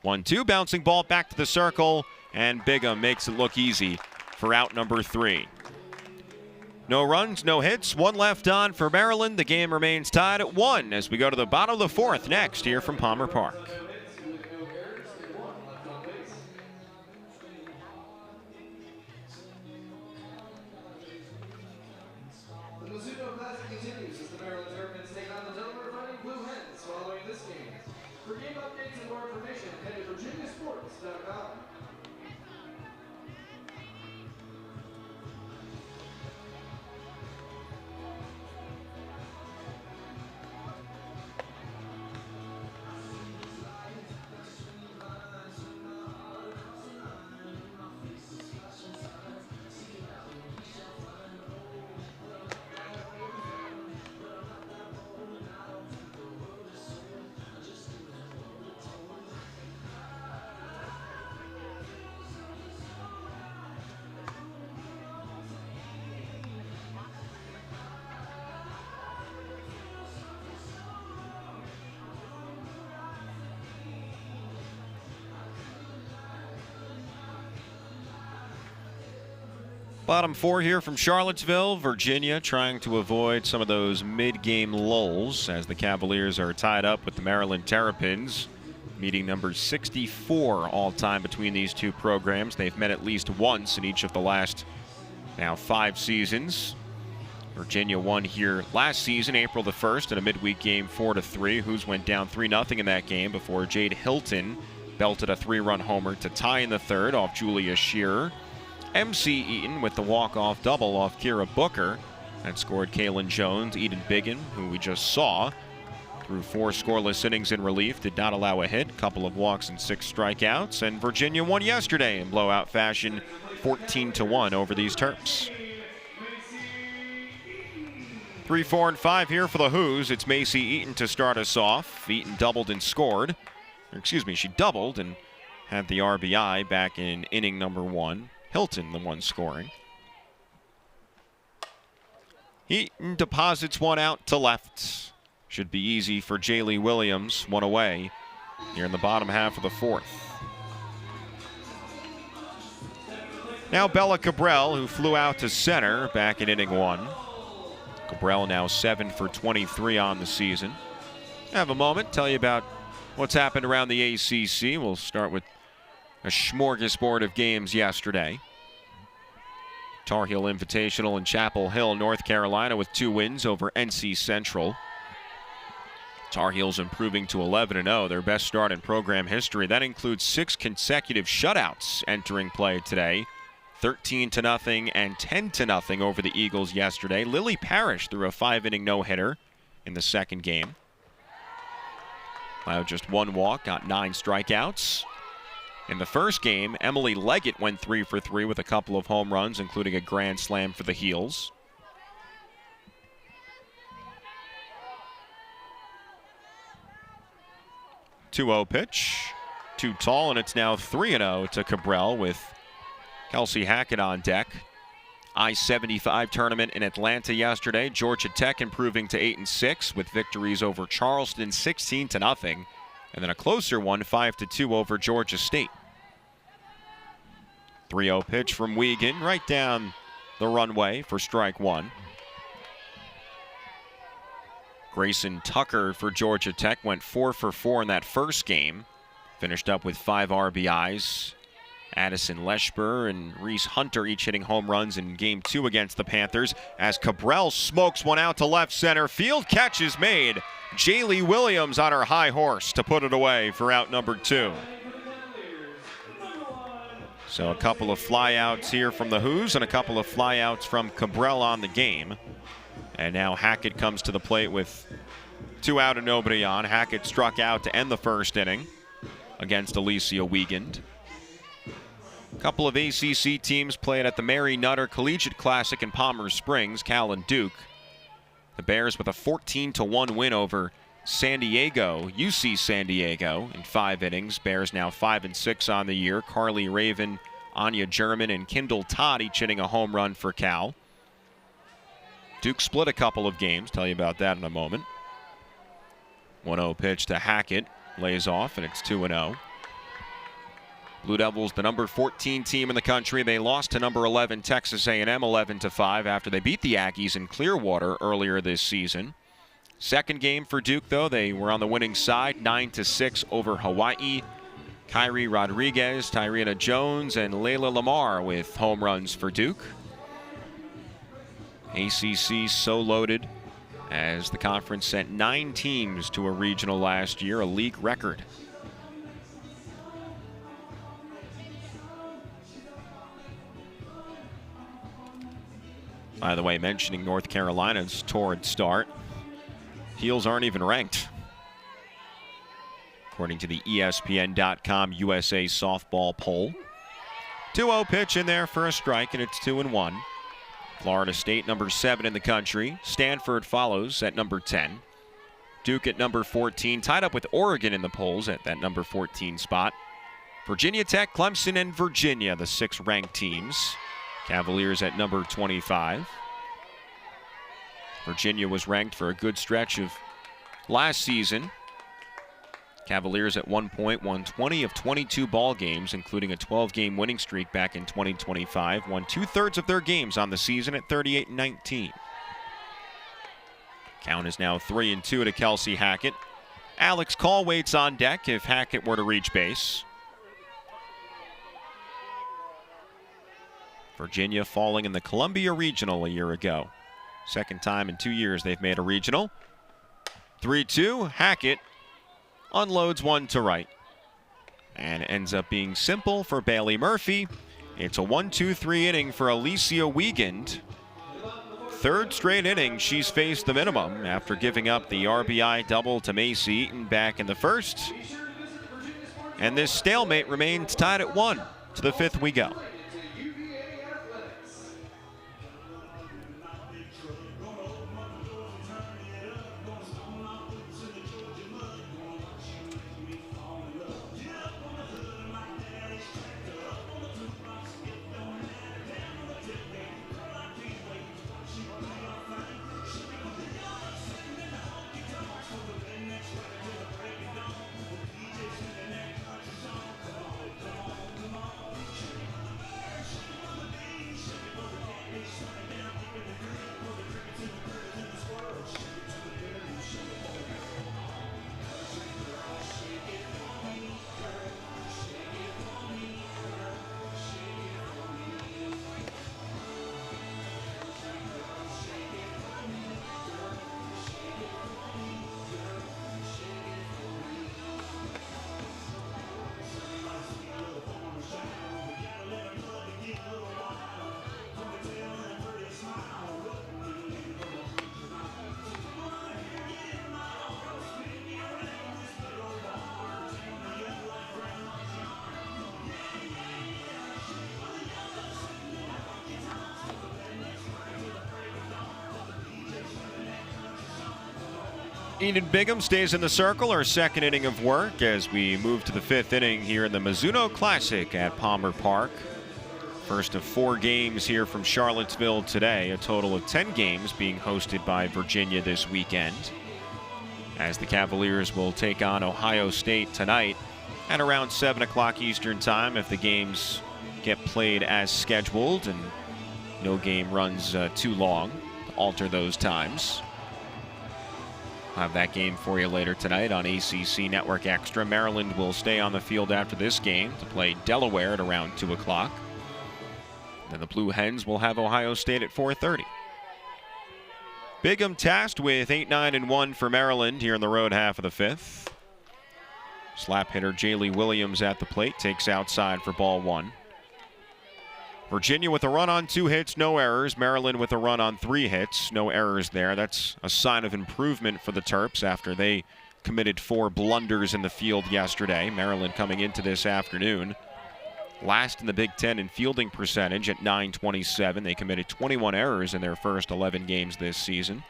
1-2, bouncing ball back to the circle, and Bigham makes it look easy for out number 3. No runs, no hits, 1 left on for Maryland. The game remains tied at 1 as we go to the bottom of the 4th next here from Palmer Park. The Mizuno Classic continues as the Maryland Terrapins take on the Delaware Fighting Blue Hens following this game. For game updates and more information, head to virginiasports.com. Bottom 4 here from Charlottesville. Virginia trying to avoid some of those mid-game lulls as the Cavaliers are tied up with the Maryland Terrapins. Meeting number 64 all-time between these two programs. They've met at least once in each of the last now 5 seasons. Virginia won here last season, April the 1st, in a midweek game 4-3. Hoos went down 3-0 in that game before Jade Hilton belted a 3-run homer to tie in the 3rd off Julia Shearer. MC Eaton with the walk-off double off Kira Booker. That scored Kaylin Jones. Eden Biggin, who we just saw, through 4 scoreless innings in relief, did not allow a hit, couple of walks and 6 strikeouts. And Virginia won yesterday in blowout fashion, 14-1 over these Terps. 3, 4, and 5 here for the Hoos. It's Macy Eaton to start us off. Eaton doubled and scored. She doubled and had the RBI back in inning number 1. Hilton, the one scoring. Eaton deposits one out to left. Should be easy for Jaylee Williams, 1 away here in the bottom half of the 4th. Now Bella Cabral, who flew out to center back in inning 1. Cabral now 7 for 23 on the season. Have a moment, tell you about what's happened around the ACC. We'll start with a smorgasbord of games yesterday. Tar Heel Invitational in Chapel Hill, North Carolina, with 2 wins over NC Central. Tar Heels improving to 11-0, their best start in program history. That includes 6 consecutive shutouts entering play today. 13-0 and 10-0 over the Eagles yesterday. Lily Parrish threw a 5-inning no-hitter in the second game. Allowed just 1 walk, got 9 strikeouts. In the first game, Emily Leggett went 3 for 3 with a couple of home runs, including a grand slam for the Heels. Two-0 pitch, too tall, and it's now 3-0 to Cabral with Kelsey Hackett on deck. I-75 tournament in Atlanta yesterday. Georgia Tech improving to 8-6 with victories over Charleston 16-0, and then a closer one, 5-2 over Georgia State. 3-0 pitch from Wiegand right down the runway for strike 1. Grayson Tucker for Georgia Tech went 4 for 4 in that first game. Finished up with 5 RBIs. Addison Leshber and Reese Hunter each hitting home runs in Game 2 against the Panthers as Cabral smokes one out to left center field. Catch is made. Jaylee Williams on her high horse to put it away for out number 2. So a couple of flyouts here from the Hoos and a couple of flyouts from Cabral on the game. And now Hackett comes to the plate with 2 out and nobody on. Hackett struck out to end the first inning against Alicia Wiegand. A couple of ACC teams played at the Mary Nutter Collegiate Classic in Palmer Springs, Cal and Duke. The Bears with a 14-1 win over San Diego, UC San Diego, in 5 innings. Bears now 5-6 on the year. Carly Raven, Anya German, and Kendall Todd each hitting a home run for Cal. Duke split a couple of games. Tell you about that in a moment. 1-0 pitch to Hackett. Lays off, and it's 2-0. Blue Devils, the number 14 team in the country. They lost to number 11 Texas A&M 11-5 after they beat the Aggies in Clearwater earlier this season. Second game for Duke, though, they were on the winning side, 9-6 over Hawaii. Kyrie Rodriguez, Tyrena Jones, and Layla Lamar with home runs for Duke. ACC so loaded as the conference sent 9 teams to a regional last year, a league record. By the way, mentioning North Carolina's torrid start, Heels aren't even ranked, according to the ESPN.com USA softball poll. 2-0 pitch in there for a strike, and it's 2-1. Florida State, number 7 in the country. Stanford follows at number 10. Duke at number 14, tied up with Oregon in the polls at that number 14 spot. Virginia Tech, Clemson, and Virginia, the 6 ranked teams. Cavaliers at number 25. Virginia was ranked for a good stretch of last season. Cavaliers at one point won 20 of 22 ball games, including a 12-game winning streak back in 2025. Won 2/3 of their games on the season at 38-19. Count is now 3-2 to Kelsey Hackett. Alex Call waits on deck if Hackett were to reach base. Virginia falling in the Columbia Regional a year ago. Second time in 2 years they've made a regional. 3-2, Hackett unloads one to right. And it ends up being simple for Bailey Murphy. It's a 1-2-3 inning for Alicia Wiegand. 3rd straight inning she's faced the minimum after giving up the RBI double to Macy Eaton back in the first. And this stalemate remains tied at 1. To the 5th we go. Eden Bigham stays in the circle, our second inning of work as we move to the 5th inning here in the Mizuno Classic at Palmer Park. First of 4 games here from Charlottesville today, a total of 10 games being hosted by Virginia this weekend. As the Cavaliers will take on Ohio State tonight at around 7 o'clock Eastern time if the games get played as scheduled and no game runs too long to alter those times. I'll have that game for you later tonight on ACC Network Extra. Maryland will stay on the field after this game to play Delaware at around 2 o'clock. Then the Blue Hens will have Ohio State at 4:30. Bigham tasked with 8-9-1 for Maryland here in the road half of the 5th. Slap hitter Jaylee Williams at the plate takes outside for ball 1. Virginia with a run on 2 hits, no errors. Maryland with a run on 3 hits, no errors there. That's a sign of improvement for the Terps after they committed 4 blunders in the field yesterday. Maryland coming into this afternoon last in the Big Ten in fielding percentage at .927. They committed 21 errors in their first 11 games this season.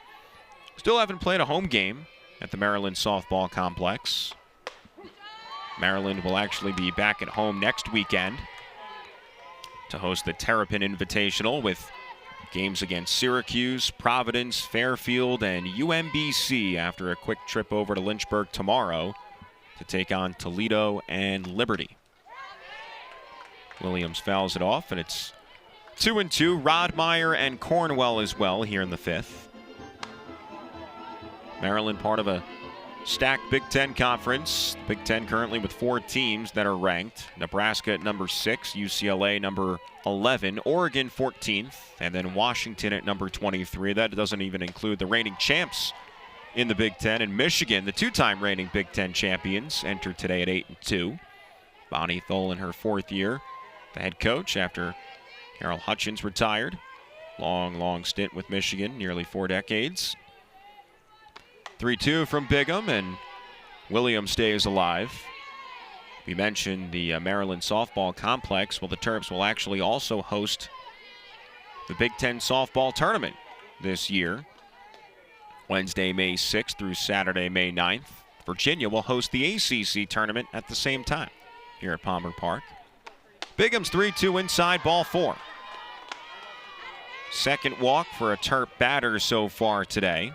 Still haven't played a home game at the Maryland Softball Complex. Maryland will actually be back at home next weekend to host the Terrapin Invitational with games against Syracuse, Providence, Fairfield, and UMBC after a quick trip over to Lynchburg tomorrow to take on Toledo and Liberty. Williams fouls it off, and it's 2-2. Rodmeyer and Cornwell as well here in the fifth. Maryland part of a stacked Big Ten conference. Big Ten currently with 4 teams that are ranked. Nebraska at number 6, UCLA number 11, Oregon 14th, and then Washington at number 23. That doesn't even include the reigning champs in the Big Ten. And Michigan, the 2-time reigning Big Ten champions, entered today at 8-2. Bonnie Thole in her 4th year, the head coach after Carol Hutchins retired. Long stint with Michigan, nearly 4 decades. 3-2 from Bigham, and Williams stays alive. We mentioned the Maryland Softball Complex. Well, the Terps will actually also host the Big Ten Softball Tournament this year. Wednesday, May 6th through Saturday, May 9th. Virginia will host the ACC Tournament at the same time here at Palmer Park. Bigham's 3-2 inside, ball 4. Second walk for a Terp batter so far today,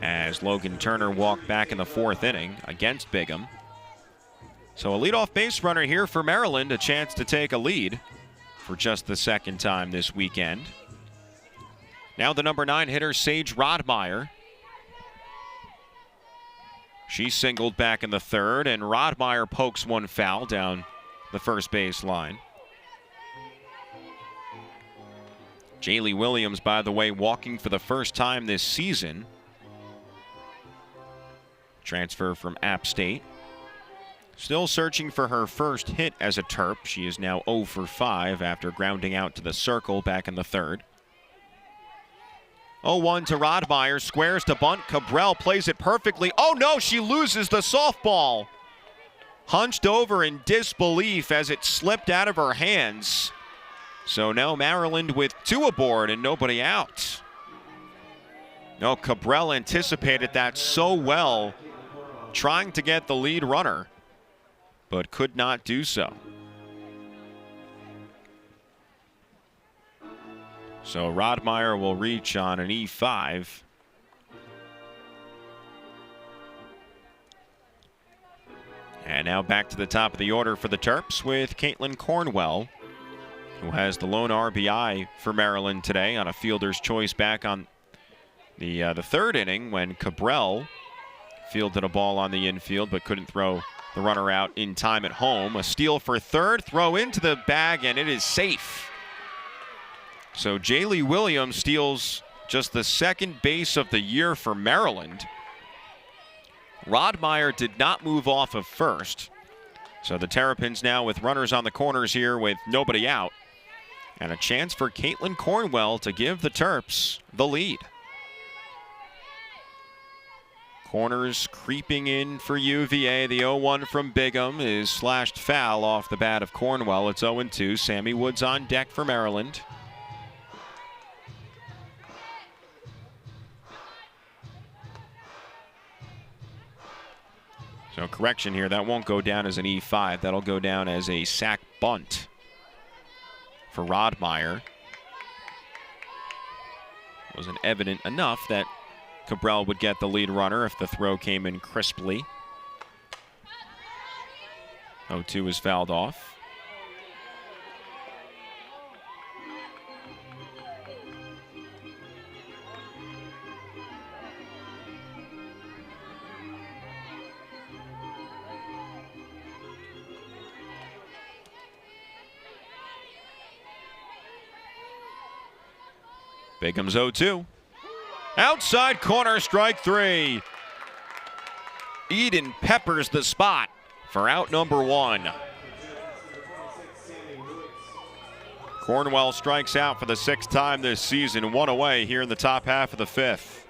as Logan Turner walked back in the 4th inning against Bigham. So a leadoff base runner here for Maryland, a chance to take a lead for just the second time this weekend. Now the number 9 hitter, Sage Rodmeyer. She singled back in the 3rd, and Rodmeyer pokes one foul down the first base line. Jaylee Williams, by the way, walking for the first time this season. Transfer from App State. Still searching for her first hit as a Terp. She is now 0 for 5 after grounding out to the circle back in the 3rd. 0-1 to Rodmeyer, squares to bunt. Cabral plays it perfectly. Oh no, she loses the softball. Hunched over in disbelief as it slipped out of her hands. So now Maryland with 2 aboard and nobody out. No, Cabral anticipated that so well, trying to get the lead runner, but could not do so. So Rodmeyer will reach on an E5. And now back to the top of the order for the Terps with Caitlin Cornwell, who has the lone RBI for Maryland today on a fielder's choice back on the 3rd inning when Cabral fielded a ball on the infield but couldn't throw the runner out in time at home. A steal for 3rd, throw into the bag, and it is safe. So Jaylee Williams steals just the 2nd base of the year for Maryland. Rodmeyer did not move off of first. So the Terrapins now with runners on the corners here with nobody out. And a chance for Caitlin Cornwell to give the Terps the lead. Corners creeping in for UVA. The 0-1 from Bigham is slashed foul off the bat of Cornwell. It's 0-2. Sammy Woods on deck for Maryland. So correction here, that won't go down as an E5. That'll go down as a sac bunt for Rodmeyer. Wasn't evident enough that Cabral would get the lead runner if the throw came in crisply. 0-2 is fouled off. Bigham's 0-2. Outside corner, strike 3. Eden peppers the spot for out number 1. Cornwell strikes out for the 6th time this season, 1 away here in the top half of the 5th.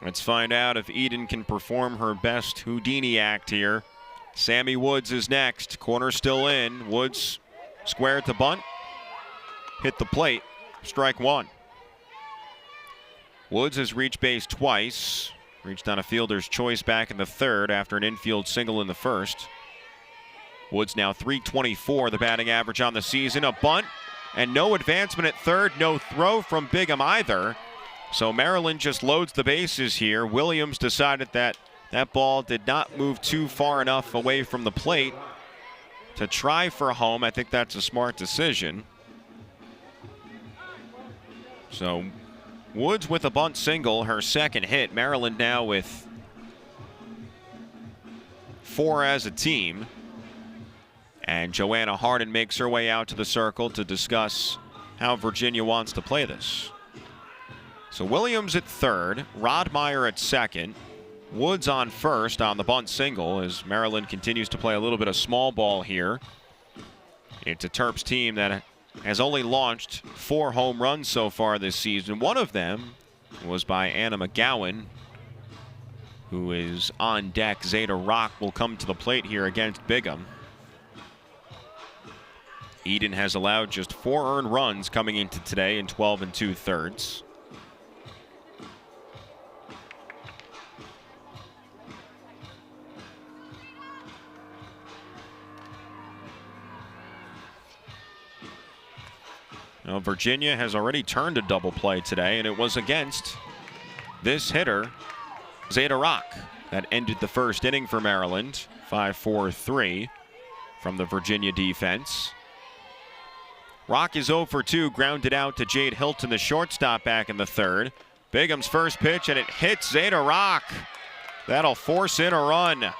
Let's find out if Eden can perform her best Houdini act here. Sammy Woods is next. Corner still in. Woods square to bunt. Hit the plate. Strike 1. Woods has reached base twice. Reached on a fielder's choice back in the third after an infield single in the first. Woods now .324, the batting average on the season. A bunt and no advancement at third. No throw from Bigham either. So Maryland just loads the bases here. Williams decided that that ball did not move too far enough away from the plate to try for home. I think that's a smart decision. So Woods with a bunt single, her second hit. Maryland now with 4 as a team. And Joanna Hardin makes her way out to the circle to discuss how Virginia wants to play this. So Williams at third, Rodmeyer at second, Woods on first on the bunt single as Maryland continues to play a little bit of small ball here. It's a Terps team that has only launched 4 home runs so far this season. One of them was by Anna McGowan, who is on deck. Zeta Rock will come to the plate here against Bigham. Eden has allowed just 4 earned runs coming into today in 12 2/3. Now, Virginia has already turned a double play today, and it was against this hitter, Zeta Rock, that ended the first inning for Maryland. 5-4-3 from the Virginia defense. Rock is 0 for 2, grounded out to Jade Hilton, the shortstop, back in the third. Bigham's first pitch, and it hits Zeta Rock. That'll force in a run.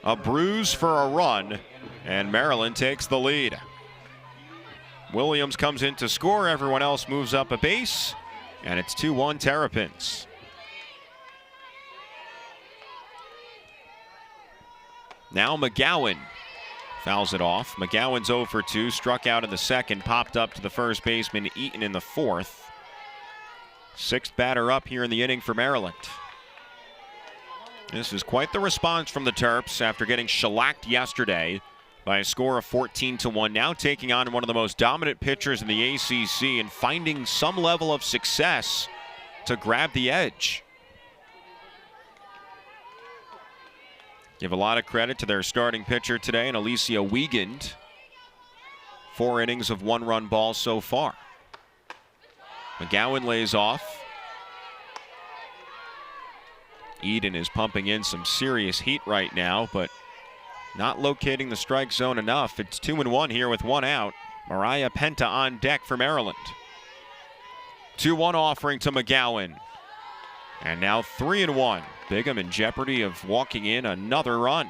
A bruise for a run, and Maryland takes the lead. Williams comes in to score. Everyone else moves up a base, and it's 2-1 Terrapins. Now McGowan fouls it off. McGowan's 0 for 2, struck out in the second, popped up to the first baseman Eaton in the fourth. 6th batter up here in the inning for Maryland. This is quite the response from the Terps after getting shellacked yesterday by a score of 14-1. Now taking on one of the most dominant pitchers in the ACC and finding some level of success to grab the edge. Give a lot of credit to their starting pitcher today, and Alicia Wiegand. 4 innings of 1-run ball so far. McGowan lays off. Eden is pumping in some serious heat right now, but not locating the strike zone enough. It's 2-1 here with 1 out. Mariah Penta on deck for Maryland. 2-1 offering to McGowan. And now 3-1. Bigham in jeopardy of walking in another run.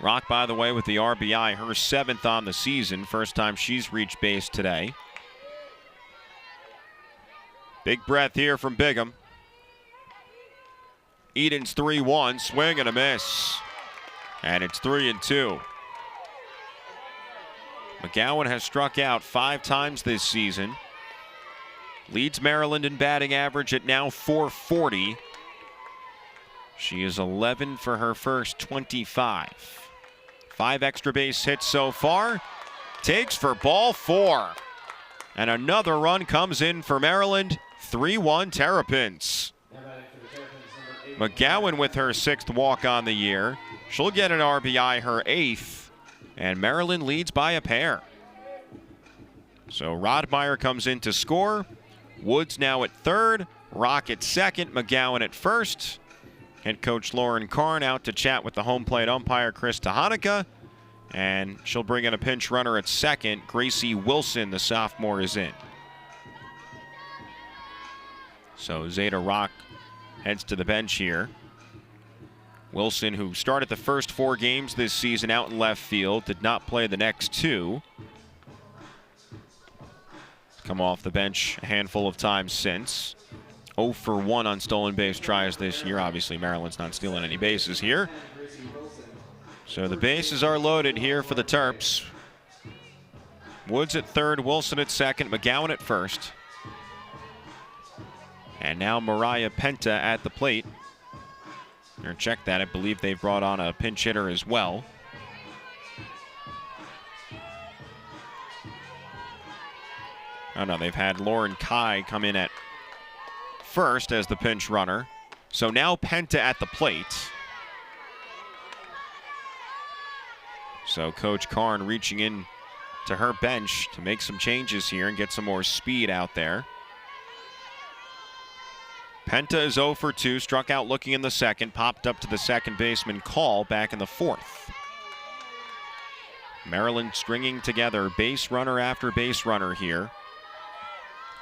Rock, by the way, with the RBI, her 7th on the season. First time she's reached base today. Big breath here from Bigham. Eden's 3-1, swing and a miss. And it's 3-2. McGowan has struck out 5 times this season. Leads Maryland in batting average at now .440. She is 11 for her first 25. 5 extra base hits so far. Takes for ball 4. And another run comes in for Maryland. 3-1 Terrapins. McGowan with her 6th walk on the year. She'll get an RBI, her 8th. And Maryland leads by a pair. So Rodmeyer comes in to score. Woods now at third. Rock at second. McGowan at first. Head coach Lauren Karn out to chat with the home plate umpire Chris Tahanika. And she'll bring in a pinch runner at second. Gracie Wilson, the sophomore, is in. So Zeta Rock heads to the bench here. Wilson, who started the first 4 games this season out in left field, did not play the next 2. Come off the bench a handful of times since. 0 for 1 on stolen base tries this year. Obviously, Maryland's not stealing any bases here. So the bases are loaded here for the Terps. Woods at third, Wilson at second, McGowan at first. And now Mariah Penta at the plate. Or check that. I believe they've brought on a pinch hitter as well. Oh no, they've had Lauren Kai come in at first as the pinch runner. So now Penta at the plate. So Coach Karn reaching in to her bench to make some changes here and get some more speed out there. Penta is 0 for 2, struck out looking in the second, popped up to the second baseman Call back in the fourth. Maryland stringing together base runner after base runner here.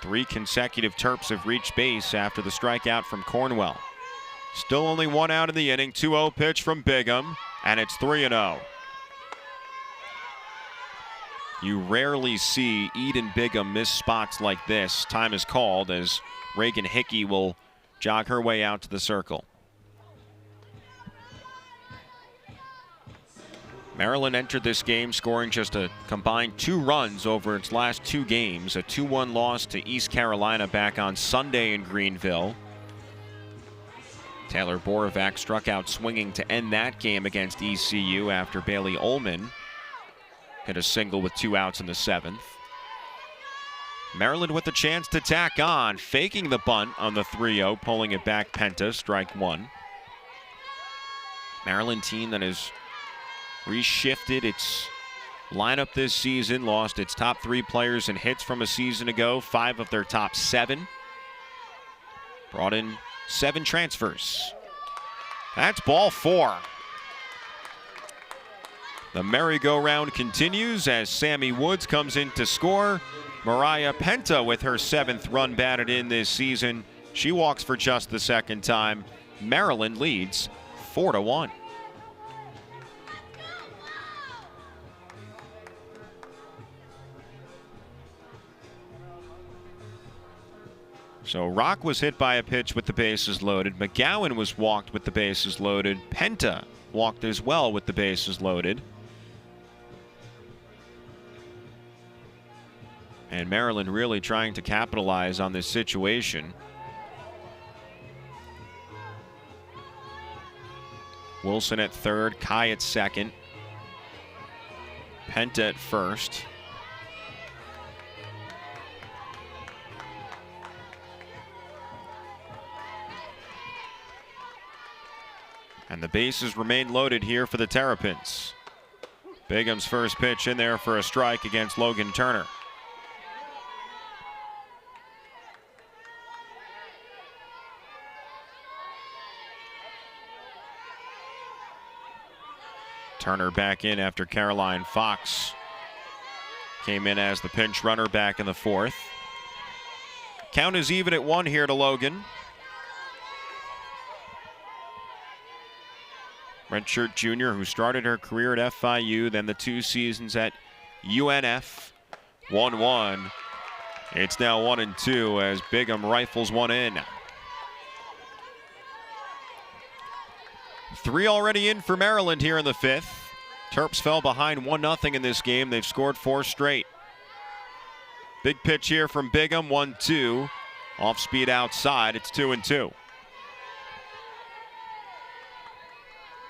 3 consecutive Terps have reached base after the strikeout from Cornwell. Still only 1 out in the inning, 2-0 pitch from Bigham, and it's 3-0. You rarely see Eden Bigham miss spots like this. Time is called as Reagan Hickey will jog her way out to the circle. Maryland entered this game scoring just a combined 2 runs over its last 2 games. A 2-1 loss to East Carolina back on Sunday in Greenville. Taylor Borovac struck out swinging to end that game against ECU after Bailey Ullman hit a single with 2 outs in the 7th. Maryland with a chance to tack on, faking the bunt on the 3-0, pulling it back Penta, strike 1. Maryland team that has reshifted its lineup this season, lost its top 3 players in hits from a season ago, 5 of their top 7. Brought in 7 transfers. That's ball 4. The merry-go-round continues as Sammy Woods comes in to score. Mariah Penta with her 7th run batted in this season. She walks for just the 2nd time. Maryland leads 4-1. So Rock was hit by a pitch with the bases loaded. McGowan was walked with the bases loaded. Penta walked as well with the bases loaded. And Maryland really trying to capitalize on this situation. Wilson at third, Kai at second, Penta at first. And the bases remain loaded here for the Terrapins. Bigham's first pitch in there for a strike against Logan Turner. Turner back in after Caroline Fox came in as the pinch runner back in the 4th. Count is even at 1 here to Logan. Redshirt junior who started her career at FIU, then the 2 seasons at UNF. 1-1. It's now 1-2 as Bigham rifles one in. 3 already in for Maryland here in the 5th. Terps fell behind 1-0 in this game. They've scored 4 straight. Big pitch here from Bigham, 1-2. Off speed outside, it's 2-2.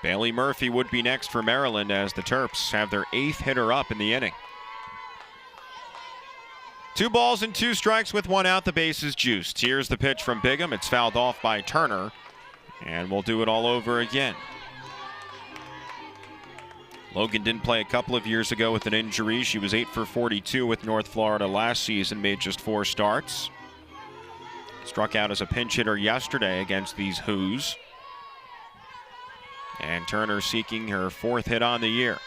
Bailey Murphy would be next for Maryland as the Terps have their 8th hitter up in the inning. 2 balls and 2 strikes with 1 out, the bases juiced. Here's the pitch from Bigham. It's fouled off by Turner. And we'll do it all over again. Logan didn't play a couple of years ago with an injury. She was 8 for 42 with North Florida last season, made just 4 starts. Struck out as a pinch hitter yesterday against these Hoos. And Turner seeking her 4th hit on the year.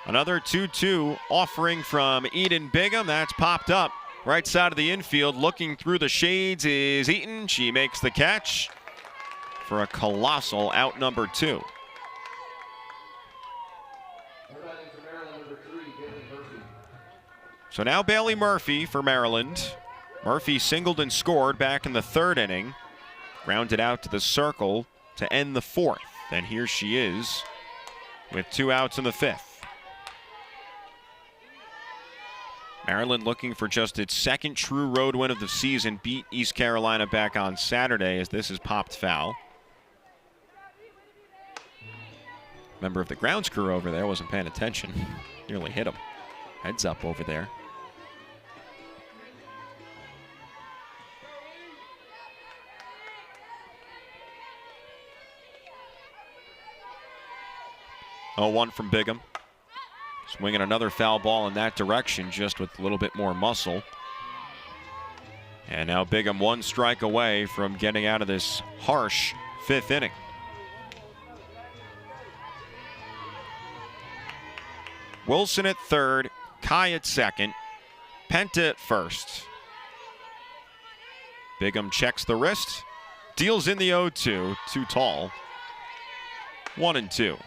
Another 2-2 offering from Eden Bigham. That's popped up right side of the infield. Looking through the shades is Eaton. She makes the catch for a colossal out number 2. So now Bailey Murphy for Maryland. Murphy singled and scored back in the 3rd inning. Rounded out to the circle to end the 4th. And here she is with 2 outs in the 5th. Maryland looking for just its 2nd true road win of the season. Beat East Carolina back on Saturday as this is popped foul. Member of the grounds crew over there wasn't paying attention. Nearly hit him. Heads up over there. 0-1 from Bigham. Swinging another foul ball in that direction, just with a little bit more muscle. And now Bigham 1 strike away from getting out of this harsh 5th inning. Wilson at third, Kai at second, Penta at first. Bigham checks the wrist, deals in the 0-2, too tall. 1-2.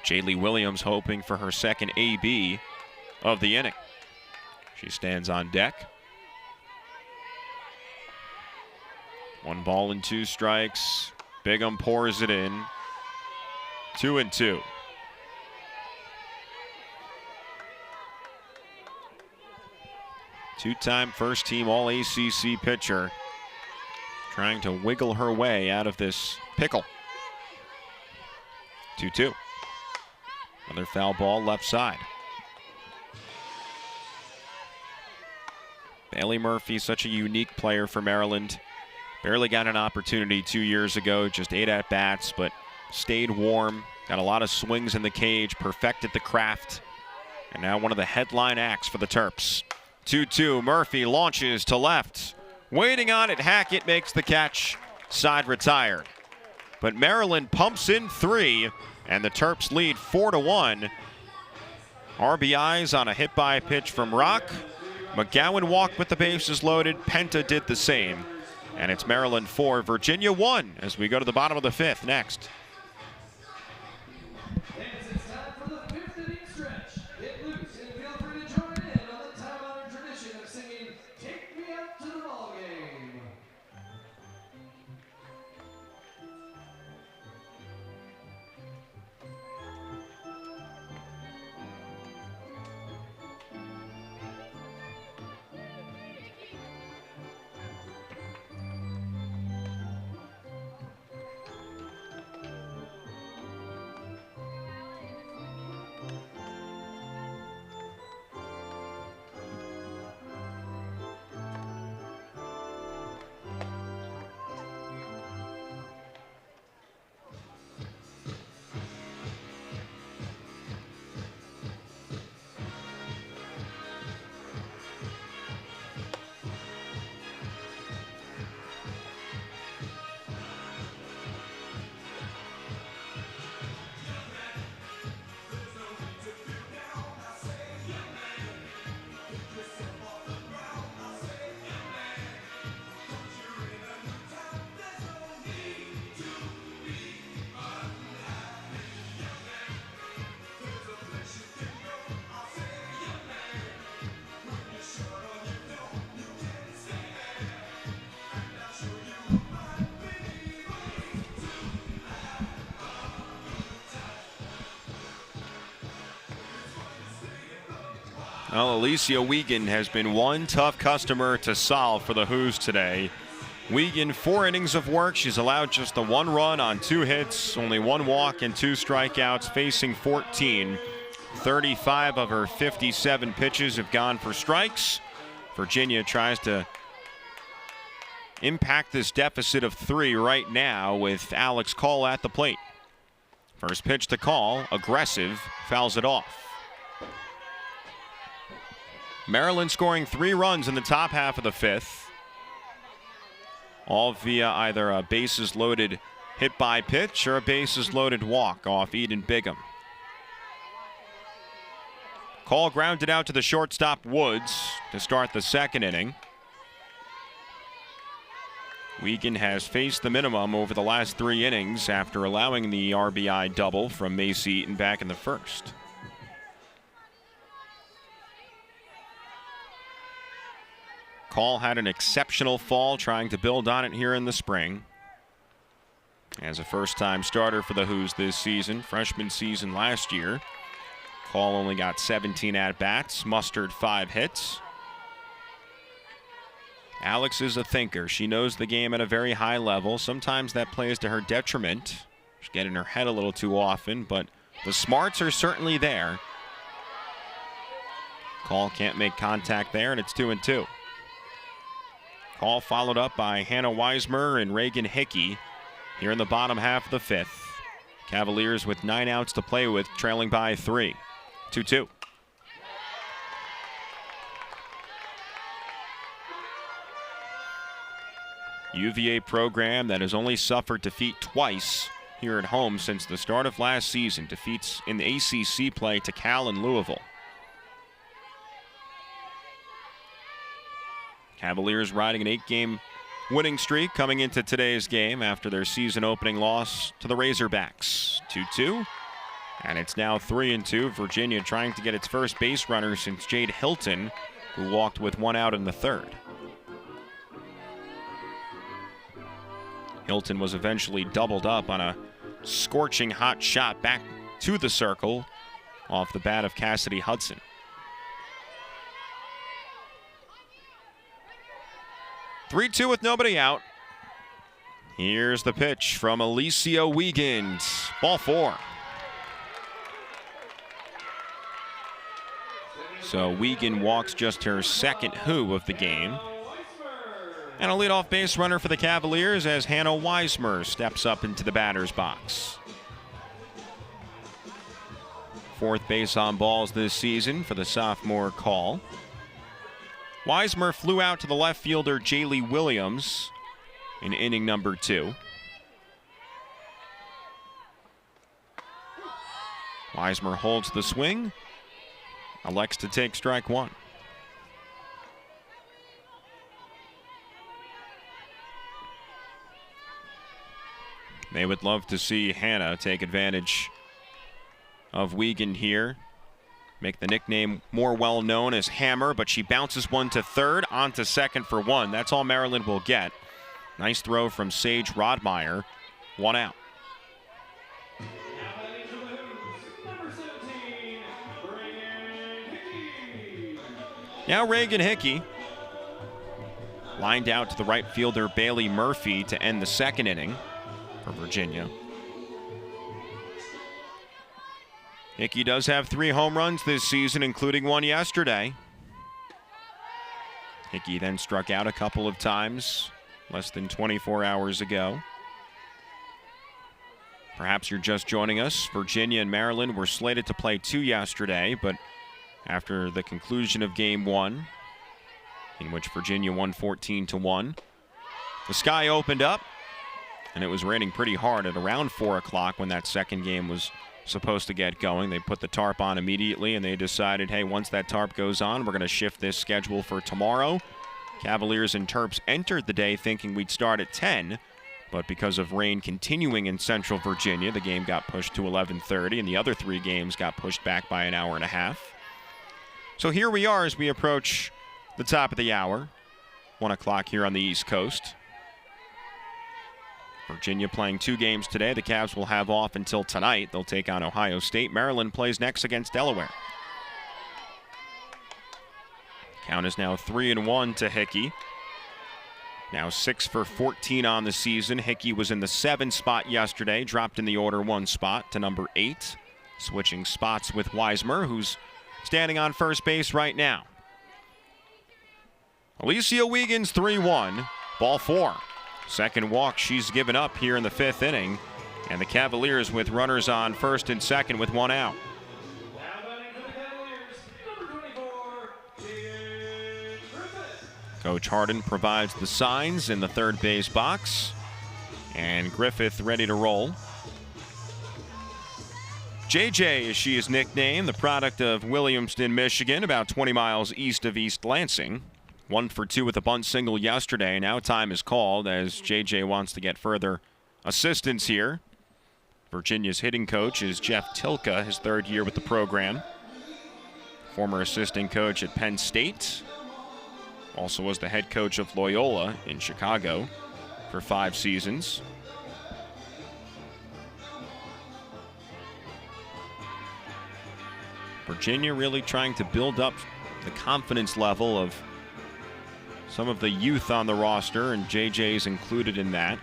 Jaylee Williams hoping for her second AB of the inning. She stands on deck. 1 ball and 2 strikes. Bigham pours it in. 2-2. Two-time first-team All-ACC pitcher trying to wiggle her way out of this pickle. 2-2. Another foul ball left side. Bailey Murphy, such a unique player for Maryland. Barely got an opportunity 2 years ago, just 8 at-bats, but stayed warm, got a lot of swings in the cage, perfected the craft, and now one of the headline acts for the Terps. 2-2, Murphy launches to left. Waiting on it, Hackett makes the catch, side retired. But Maryland pumps in 3, and the Terps lead 4-1. RBIs on a hit by pitch from Rock. McGowan walked with the bases loaded. Penta did the same. And it's Maryland 4, Virginia 1 as we go to the bottom of the 5th next. It's time for the 5th inning stretch. Get loose and feel free to join in on the time-honored tradition of singing "Take Me Out to the Ballgame." Well, Alicia Wiegand has been one tough customer to solve for the Hoos today. Wiegand, 4 innings of work. She's allowed just the 1 run on 2 hits, only 1 walk and 2 strikeouts, facing 14. 35 of her 57 pitches have gone for strikes. Virginia tries to impact this deficit of 3 right now with Alex Call at the plate. First pitch to Call, aggressive, fouls it off. Maryland scoring 3 runs in the top half of the 5th. All via either a bases loaded hit by pitch or a bases loaded walk off Eden Bigham. Call grounded out to the shortstop Woods to start the 2nd inning. Wiegand has faced the minimum over the last 3 innings after allowing the RBI double from Macy Eaton back in the 1st. Call had an exceptional fall, trying to build on it here in the spring. As a first-time starter for the Hoos this season, freshman season last year. Call only got 17 at-bats, mustered 5 hits. Alex is a thinker. She knows the game at a very high level. Sometimes that plays to her detriment. She's getting her head a little too often, but the smarts are certainly there. Call can't make contact there, and it's 2-2. Call followed up by Hannah Weismer and Reagan Hickey here in the bottom half of the 5th. Cavaliers with 9 outs to play with, trailing by 3. 2-2. UVA program that has only suffered defeat twice here at home since the start of last season. Defeats in the ACC play to Cal and Louisville. Cavaliers riding an 8-game winning streak coming into today's game after their season opening loss to the Razorbacks. 2-2. And it's now 3-2. Virginia trying to get its first base runner since Jade Hilton, who walked with 1 out in the 3rd. Hilton was eventually doubled up on a scorching hot shot back to the circle off the bat of Cassidy Hudson. (3-2) with nobody out. Here's the pitch from Alicia Wiegand. Ball 4. So Wiegand walks just her second who of the game. And a leadoff base runner for the Cavaliers as Hannah Weismer steps up into the batter's box. 4th base on balls this season for the sophomore call. Weismer flew out to the left fielder Jaylee Williams in inning number 2. Weismer holds the swing, elects to take strike 1. They would love to see Hannah take advantage of Wiegand here. Make the nickname more well known as Hammer, but she bounces one to third, on to second for 1. That's all Maryland will get. Nice throw from Sage Rodmeyer. 1 out. Now Reagan Hickey lined out to the right fielder Bailey Murphy to end the 2nd inning for Virginia. Hickey does have 3 home runs this season, including 1 yesterday. Hickey then struck out a couple of times less than 24 hours ago. Perhaps you're just joining us. Virginia and Maryland were slated to play 2 yesterday, but after the conclusion of Game 1, in which Virginia won 14-1, the sky opened up, and it was raining pretty hard at around 4 o'clock when that second game was supposed to get going. They put the tarp on immediately, and they decided, hey, once that tarp goes on, we're going to shift this schedule for tomorrow. Cavaliers and Terps entered the day thinking we'd start at 10, but because of rain continuing in Central Virginia, the game got pushed to 11:30, and the other 3 games got pushed back by an hour and a half. So here we are as we approach the top of the hour, 1 o'clock here on the East Coast. Virginia playing 2 games today. The Cavs will have off until tonight. They'll take on Ohio State. Maryland plays next against Delaware. Count is now 3-1 to Hickey. Now 6 for 14 on the season. Hickey was in the 7 spot yesterday, dropped in the order 1 spot to number 8. Switching spots with Weismer, who's standing on first base right now. Alicia Wiegand's 3-1. Ball 4. Second walk she's given up here in the 5th inning. And the Cavaliers with runners on first and second with 1 out. Coach Harden provides the signs in the 3rd base box. And Griffith ready to roll. JJ, as she is nicknamed, the product of Williamston, Michigan, about 20 miles east of East Lansing. 1 for 2 with a bunt single yesterday. Now time is called as JJ wants to get further assistance here. Virginia's hitting coach is Jeff Tilka, his 3rd year with the program. Former assistant coach at Penn State. Also was the head coach of Loyola in Chicago for 5 seasons. Virginia really trying to build up the confidence level of some of the youth on the roster, and JJ's included in that.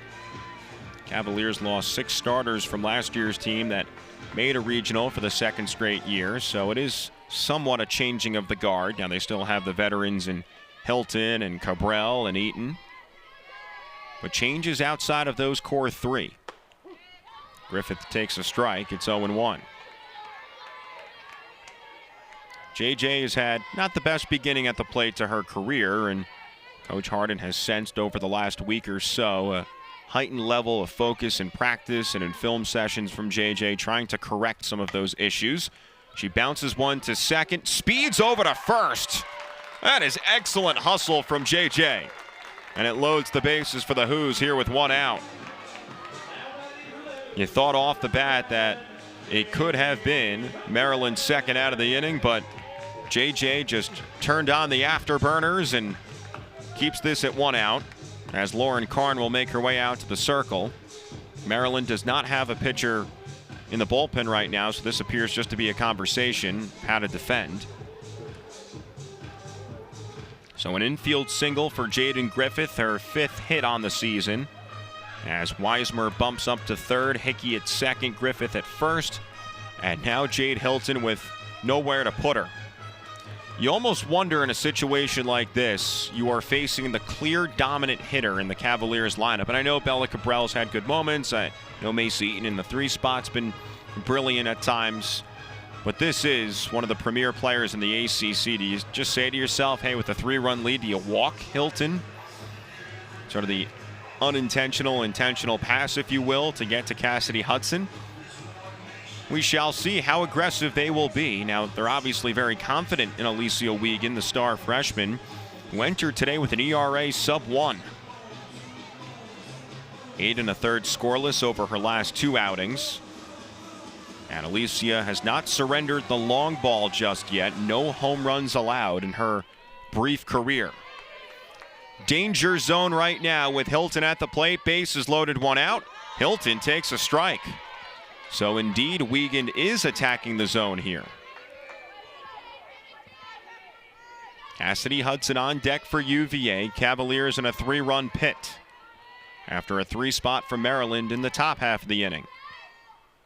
Cavaliers lost 6 starters from last year's team that made a regional for the 2nd straight year, so it is somewhat a changing of the guard. Now they still have the veterans in Hilton and Cabral and Eaton, but changes outside of those core 3. Griffith takes a strike. It's 0-1. JJ has had not the best beginning at the plate to her career, and Coach Harden has sensed over the last week or so a heightened level of focus in practice and in film sessions from JJ, trying to correct some of those issues. She bounces one to second, speeds over to first. That is excellent hustle from JJ. And it loads the bases for the Who's here with one out. You thought off the bat that it could have been Maryland's second out of the inning, but JJ just turned on the afterburners and keeps this at one out as Lauren Karn will make her way out to the circle. Maryland does not have a pitcher in the bullpen right now, so this appears just to be a conversation how to defend. So an infield single for Jaden Griffith, her 5th hit on the season. As Weismer bumps up to third, Hickey at second, Griffith at first, and now Jade Hilton with nowhere to put her. You almost wonder in a situation like this, you are facing the clear dominant hitter in the Cavaliers lineup. And I know Bella Cabrel's had good moments. I know Macy Eaton in the 3 spot's been brilliant at times. But this is one of the premier players in the ACC. Do you just say to yourself, hey, with a 3-run lead, do you walk Hilton? Sort of the unintentional, intentional pass, if you will, to get to Cassidy Hudson. We shall see how aggressive they will be. Now, they're obviously very confident in Alicia Wiegand, the star freshman, who entered today with an ERA sub-1. 8 1/3 scoreless over her last 2 outings. And Alicia has not surrendered the long ball just yet. No home runs allowed in her brief career. Danger zone right now with Hilton at the plate. Bases loaded, 1 out. Hilton takes a strike. So indeed, Wiegand is attacking the zone here. Cassidy Hudson on deck for UVA. Cavaliers in a 3-run pit after a 3-spot from Maryland in the top half of the inning.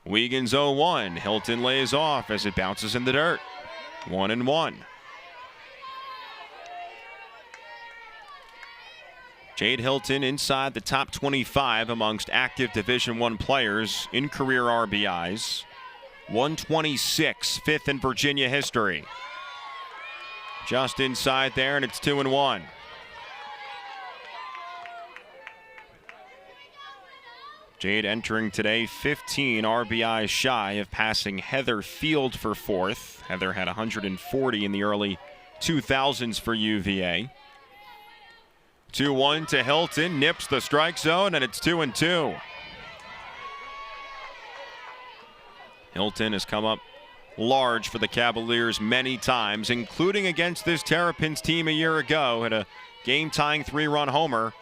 Wiegand's 0-1. Hilton lays off as it bounces in the dirt. 1-1. Jade Hilton inside the top 25 amongst active Division I players in career RBIs. 126, 5th in Virginia history. Just inside there, and it's 2-1. Jade entering today 15 RBIs shy of passing Heather Field for 4th. Heather had 140 in the early 2000s for UVA. 2-1 to Hilton, nips the strike zone, and it's 2-2. Hilton has come up large for the Cavaliers many times, including against this Terrapins team a year ago. Had a game-tying 3-run homer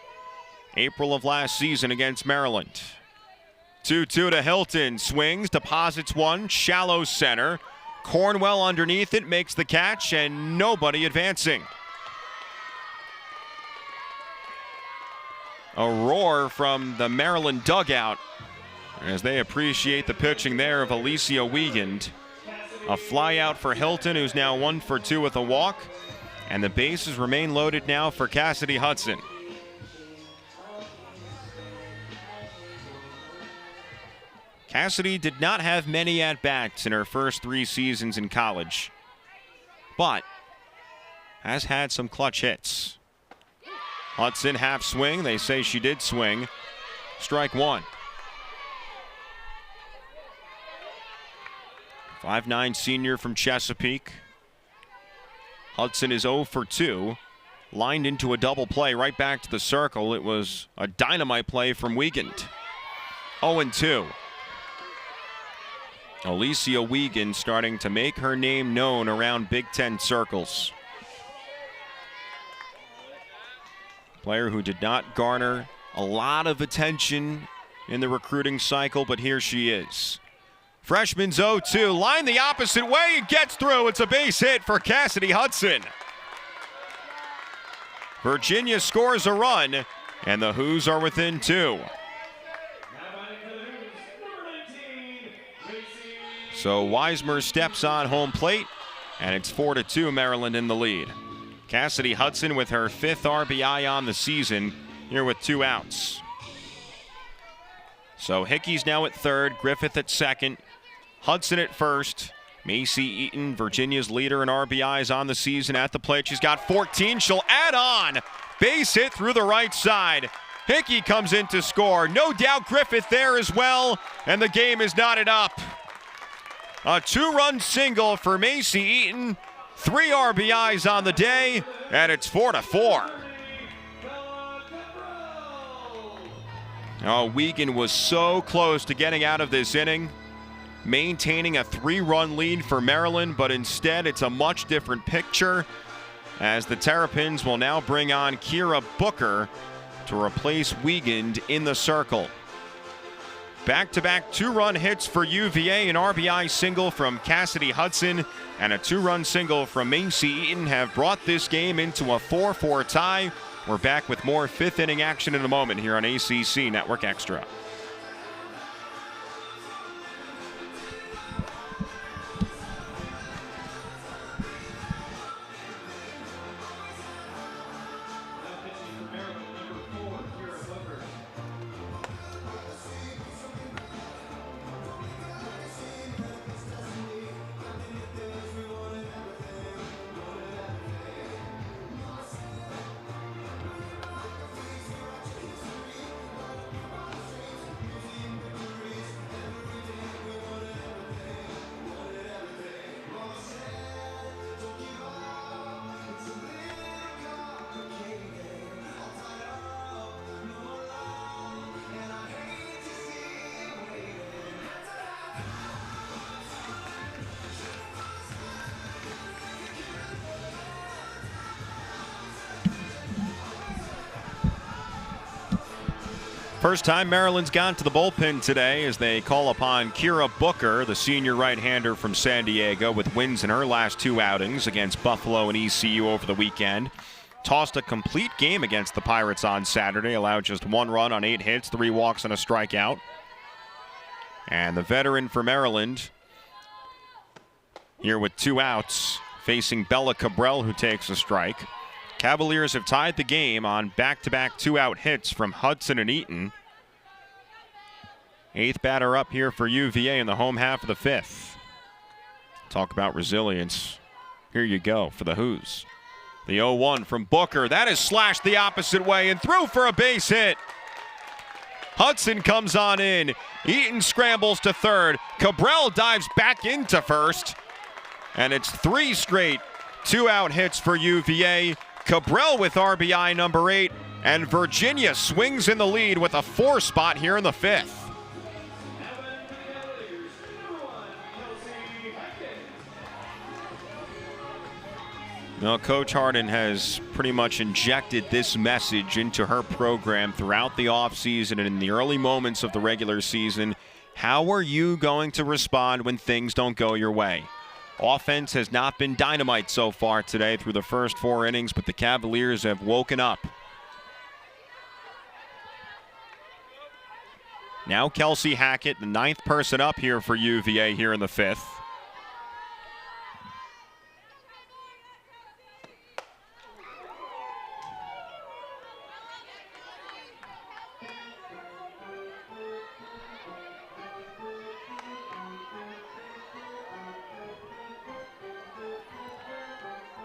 April of last season against Maryland. 2-2 to Hilton, swings, deposits one, shallow center. Cornwell underneath it, makes the catch, and nobody advancing. A roar from the Maryland dugout as they appreciate the pitching there of Alicia Wiegand. A fly out for Hilton, who's now 1 for 2 with a walk, and the bases remain loaded now for Cassidy Hudson. Cassidy did not have many at-bats in her first 3 seasons in college, but has had some clutch hits. Hudson half swing. They say she did swing. Strike 1. 5'9" senior from Chesapeake. Hudson is 0 for 2. Lined into a double play right back to the circle. It was a dynamite play from Wiegand. 0-2. Alicia Wiegand starting to make her name known around Big Ten circles. Player who did not garner a lot of attention in the recruiting cycle, but here she is. Freshman's 0-2, line the opposite way, it gets through. It's a base hit for Cassidy Hudson. Virginia scores a run, and the Who's are within 2. So Weismer steps on home plate, and it's 4-2, Maryland in the lead. Cassidy Hudson with her 5th RBI on the season, here with 2 outs. So Hickey's now at third, Griffith at second, Hudson at first. Macy Eaton, Virginia's leader in RBIs on the season, at the plate. She's got 14. She'll add on. Base hit through the right side. Hickey comes in to score. No doubt Griffith there as well, and the game is knotted up. A 2-run single for Macy Eaton. 3 RBIs on the day, and it's 4-4. Oh, Wiegand was so close to getting out of this inning, maintaining a 3-run lead for Maryland, but instead it's a much different picture as the Terrapins will now bring on Kira Booker to replace Wiegand in the circle. Back-to-back 2-run hits for UVA, an RBI single from Cassidy Hudson and a 2-run single from Macy Eaton have brought this game into a 4-4 tie. We're back with more 5th inning action in a moment here on ACC Network Extra. First time Maryland's gone to the bullpen today as they call upon Kira Booker, the senior right-hander from San Diego, with wins in her last 2 outings against Buffalo and ECU over the weekend. Tossed a complete game against the Pirates on Saturday, allowed just 1 run on 8 hits, 3 walks and a strikeout. And the veteran for Maryland here with 2 outs, facing Bella Cabral, who takes a strike. Cavaliers have tied the game on back-to-back 2-out hits from Hudson and Eaton. 8th batter up here for UVA in the home half of the 5th. Talk about resilience. Here you go for the Hoos. The 0-1 from Booker. That is slashed the opposite way and through for a base hit. Hudson comes on in. Eaton scrambles to third. Cabral dives back into first. And it's 3 straight 2-out hits for UVA. Cabral with RBI number 8, and Virginia swings in the lead with a 4 spot here in the 5th. Now, Coach Harden has pretty much injected this message into her program throughout the offseason and in the early moments of the regular season. How are you going to respond when things don't go your way? Offense has not been dynamite so far today through the first 4 innings, but the Cavaliers have woken up. Now Kelsey Hackett, the 9th person up here for UVA here in the 5th.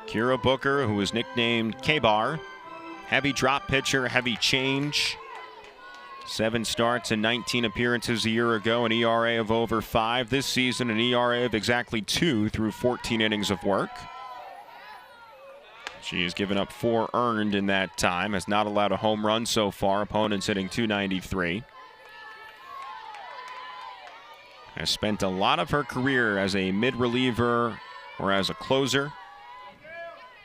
Kira Booker, who was nicknamed K-Bar. Heavy drop pitcher, heavy change. 7 starts and 19 appearances a year ago, an ERA of over 5. This season, an ERA of exactly 2 through 14 innings of work. She has given up 4 earned in that time, has not allowed a home run so far. Opponents hitting .293. Has spent a lot of her career as a mid-reliever or as a closer,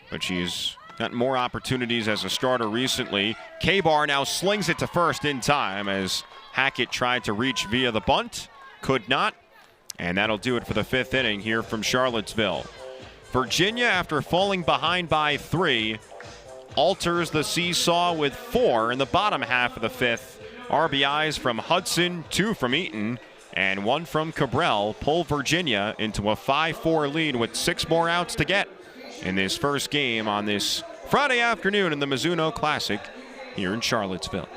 but she's gotten more opportunities as a starter recently. K-Bar now slings it to first in time as Hackett tried to reach via the bunt. Could not. And that'll do it for the 5th inning here from Charlottesville. Virginia, after falling behind by 3, alters the seesaw with 4 in the bottom half of the 5th. RBIs from Hudson, 2 from Eaton, and 1 from Cabral pull Virginia into a 5-4 lead with 6 more outs to get in this first game on this Friday afternoon in the Mizuno Classic here in Charlottesville.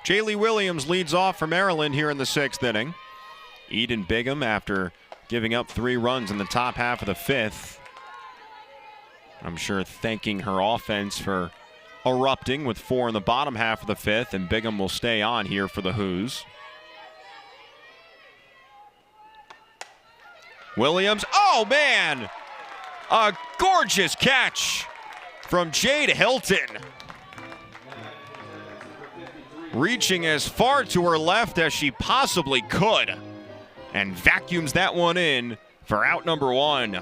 Jaylee Williams leads off for Maryland here in the 6th inning. Eden Bigham, after giving up 3 runs in the top half of the 5th, I'm sure thanking her offense for erupting with 4 in the bottom half of the 5th, and Bigham will stay on here for the Hoos. Williams, oh man! A gorgeous catch from Jade Hilton. Reaching as far to her left as she possibly could, and vacuums that one in for out number 1.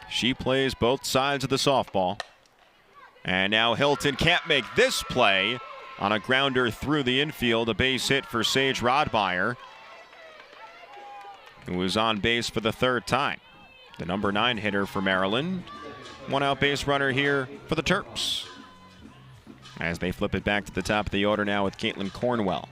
She plays both sides of the softball. And now Hilton can't make this play on a grounder through the infield, a base hit for Sage Rodmeyer, who was on base for the 3rd time. The number 9 hitter for Maryland. 1 out base runner here for the Terps, as they flip it back to the top of the order now with Caitlin Cornwell.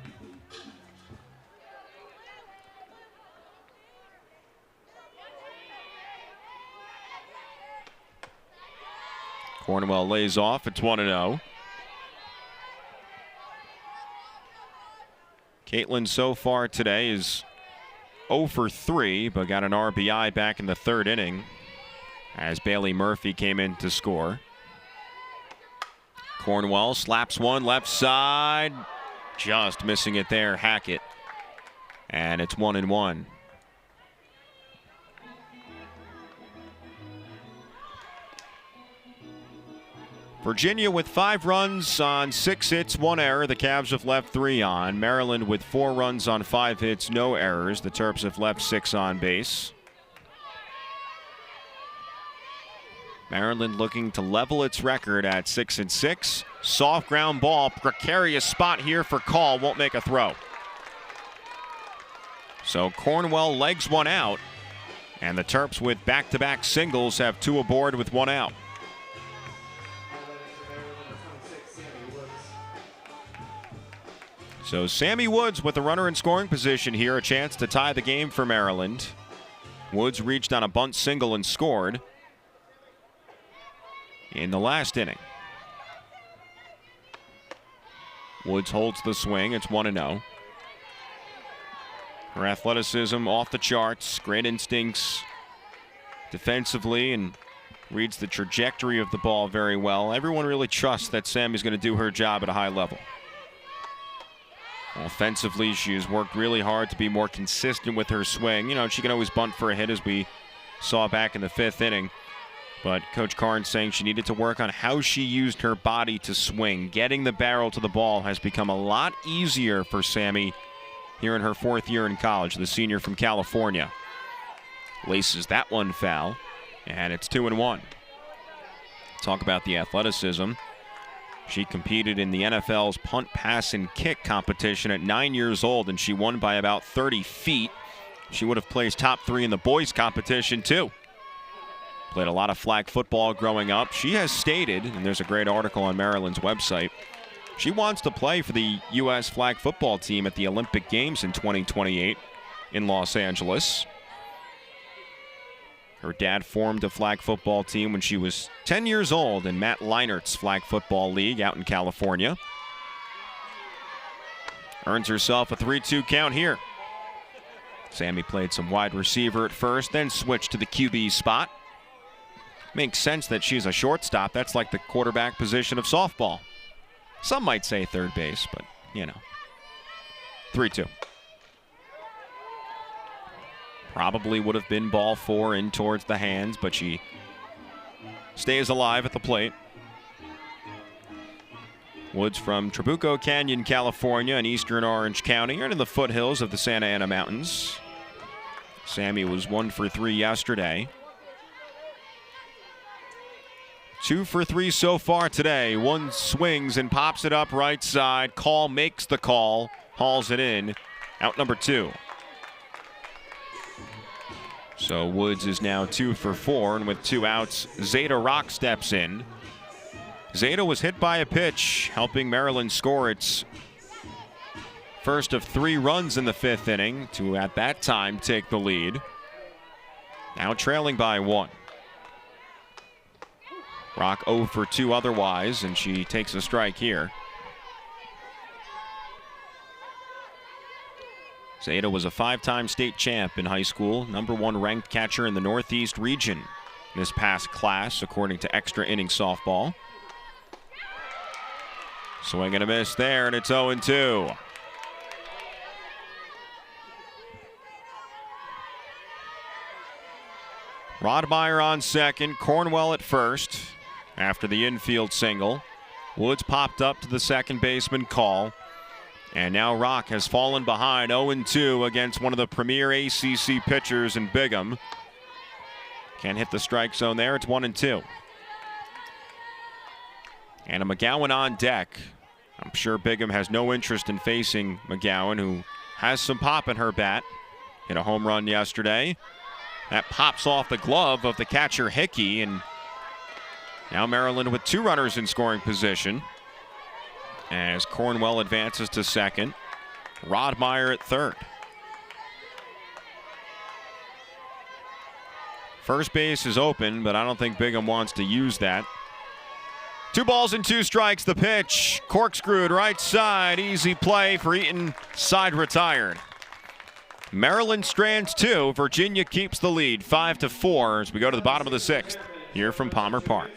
Cornwell lays off. It's 1-0. Caitlin so far today is 0 for 3, but got an RBI back in the 3rd inning as Bailey Murphy came in to score. Cornwell slaps one left side, just missing it there, Hackett. And it's 1-1. Virginia with 5 runs on 6 hits, 1 error. The Cavs have left 3 on. Maryland with 4 runs on 5 hits, no errors. The Terps have left 6 on base. Maryland looking to level its record at 6-6. Soft ground ball, precarious spot here for Call, won't make a throw. So Cornwell legs one out, and the Terps with back-to-back singles have 2 aboard with 1 out. So Sammy Woods with the runner in scoring position here, a chance to tie the game for Maryland. Woods reached on a bunt single and scored in the last inning. Woods holds the swing. It's 1-0. Her athleticism off the charts, great instincts defensively, and reads the trajectory of the ball very well. Everyone really trusts that Sammy's going to do her job at a high level. Offensively, she's worked really hard to be more consistent with her swing. You know, she can always bunt for a hit, as we saw back in the 5th inning. But Coach Karn saying she needed to work on how she used her body to swing. Getting the barrel to the ball has become a lot easier for Sammy here in her 4th year in college, the senior from California. Laces that one foul, and it's 2-1. Talk about the athleticism. She competed in the NFL's punt, pass, and kick competition at 9 years old, and she won by about 30 feet. She would have placed top 3 in the boys competition, too. Played a lot of flag football growing up. She has stated, and there's a great article on Maryland's website, she wants to play for the U.S. flag football team at the Olympic Games in 2028 in Los Angeles. Her dad formed a flag football team when she was 10 years old in Matt Leinert's flag football league out in California. Earns herself a 3-2 count here. Sammy played some wide receiver at first, then switched to the QB spot. Makes sense that she's a shortstop. That's like the quarterback position of softball. Some might say third base, but, you know. 3-2. Probably would have been ball 4 in towards the hands, but she stays alive at the plate. Woods from Trabuco Canyon, California in eastern Orange County, right in the foothills of the Santa Ana Mountains. Sammy was 1 for 3 yesterday. 2 for 3 so far today. One swings and pops it up right side. Call makes the call, hauls it in. Out number 2. So Woods is now 2 for 4, and with 2 outs, Zeta Rock steps in. Zeta was hit by a pitch, helping Maryland score its first of 3 runs in the 5th inning to, at that time, take the lead. Now trailing by 1. Rock 0 for 2 otherwise, and she takes a strike here. Zeta was a 5-time state champ in high school, #1 ranked catcher in the Northeast region this past class, according to Extra Inning Softball. Swing and a miss there, and it's 0-2. Rodmeyer on second, Cornwell at first after the infield single. Woods popped up to the second baseman call. And now Rock has fallen behind 0-2 against one of the premier ACC pitchers in Bigham. Can't hit the strike zone there. It's 1-2. And a McGowan on deck. I'm sure Bigham has no interest in facing McGowan, who has some pop in her bat. Hit a home run yesterday. That pops off the glove of the catcher Hickey, and now Maryland with 2 runners in scoring position as Cornwell advances to second. Rodmeyer at third. First base is open, but I don't think Bigham wants to use that. 2 balls and 2 strikes, the pitch. Corkscrewed right side, easy play for Eaton, side retired. Maryland strands 2, Virginia keeps the lead 5-4 as we go to the bottom of the 6th here from Palmer Park.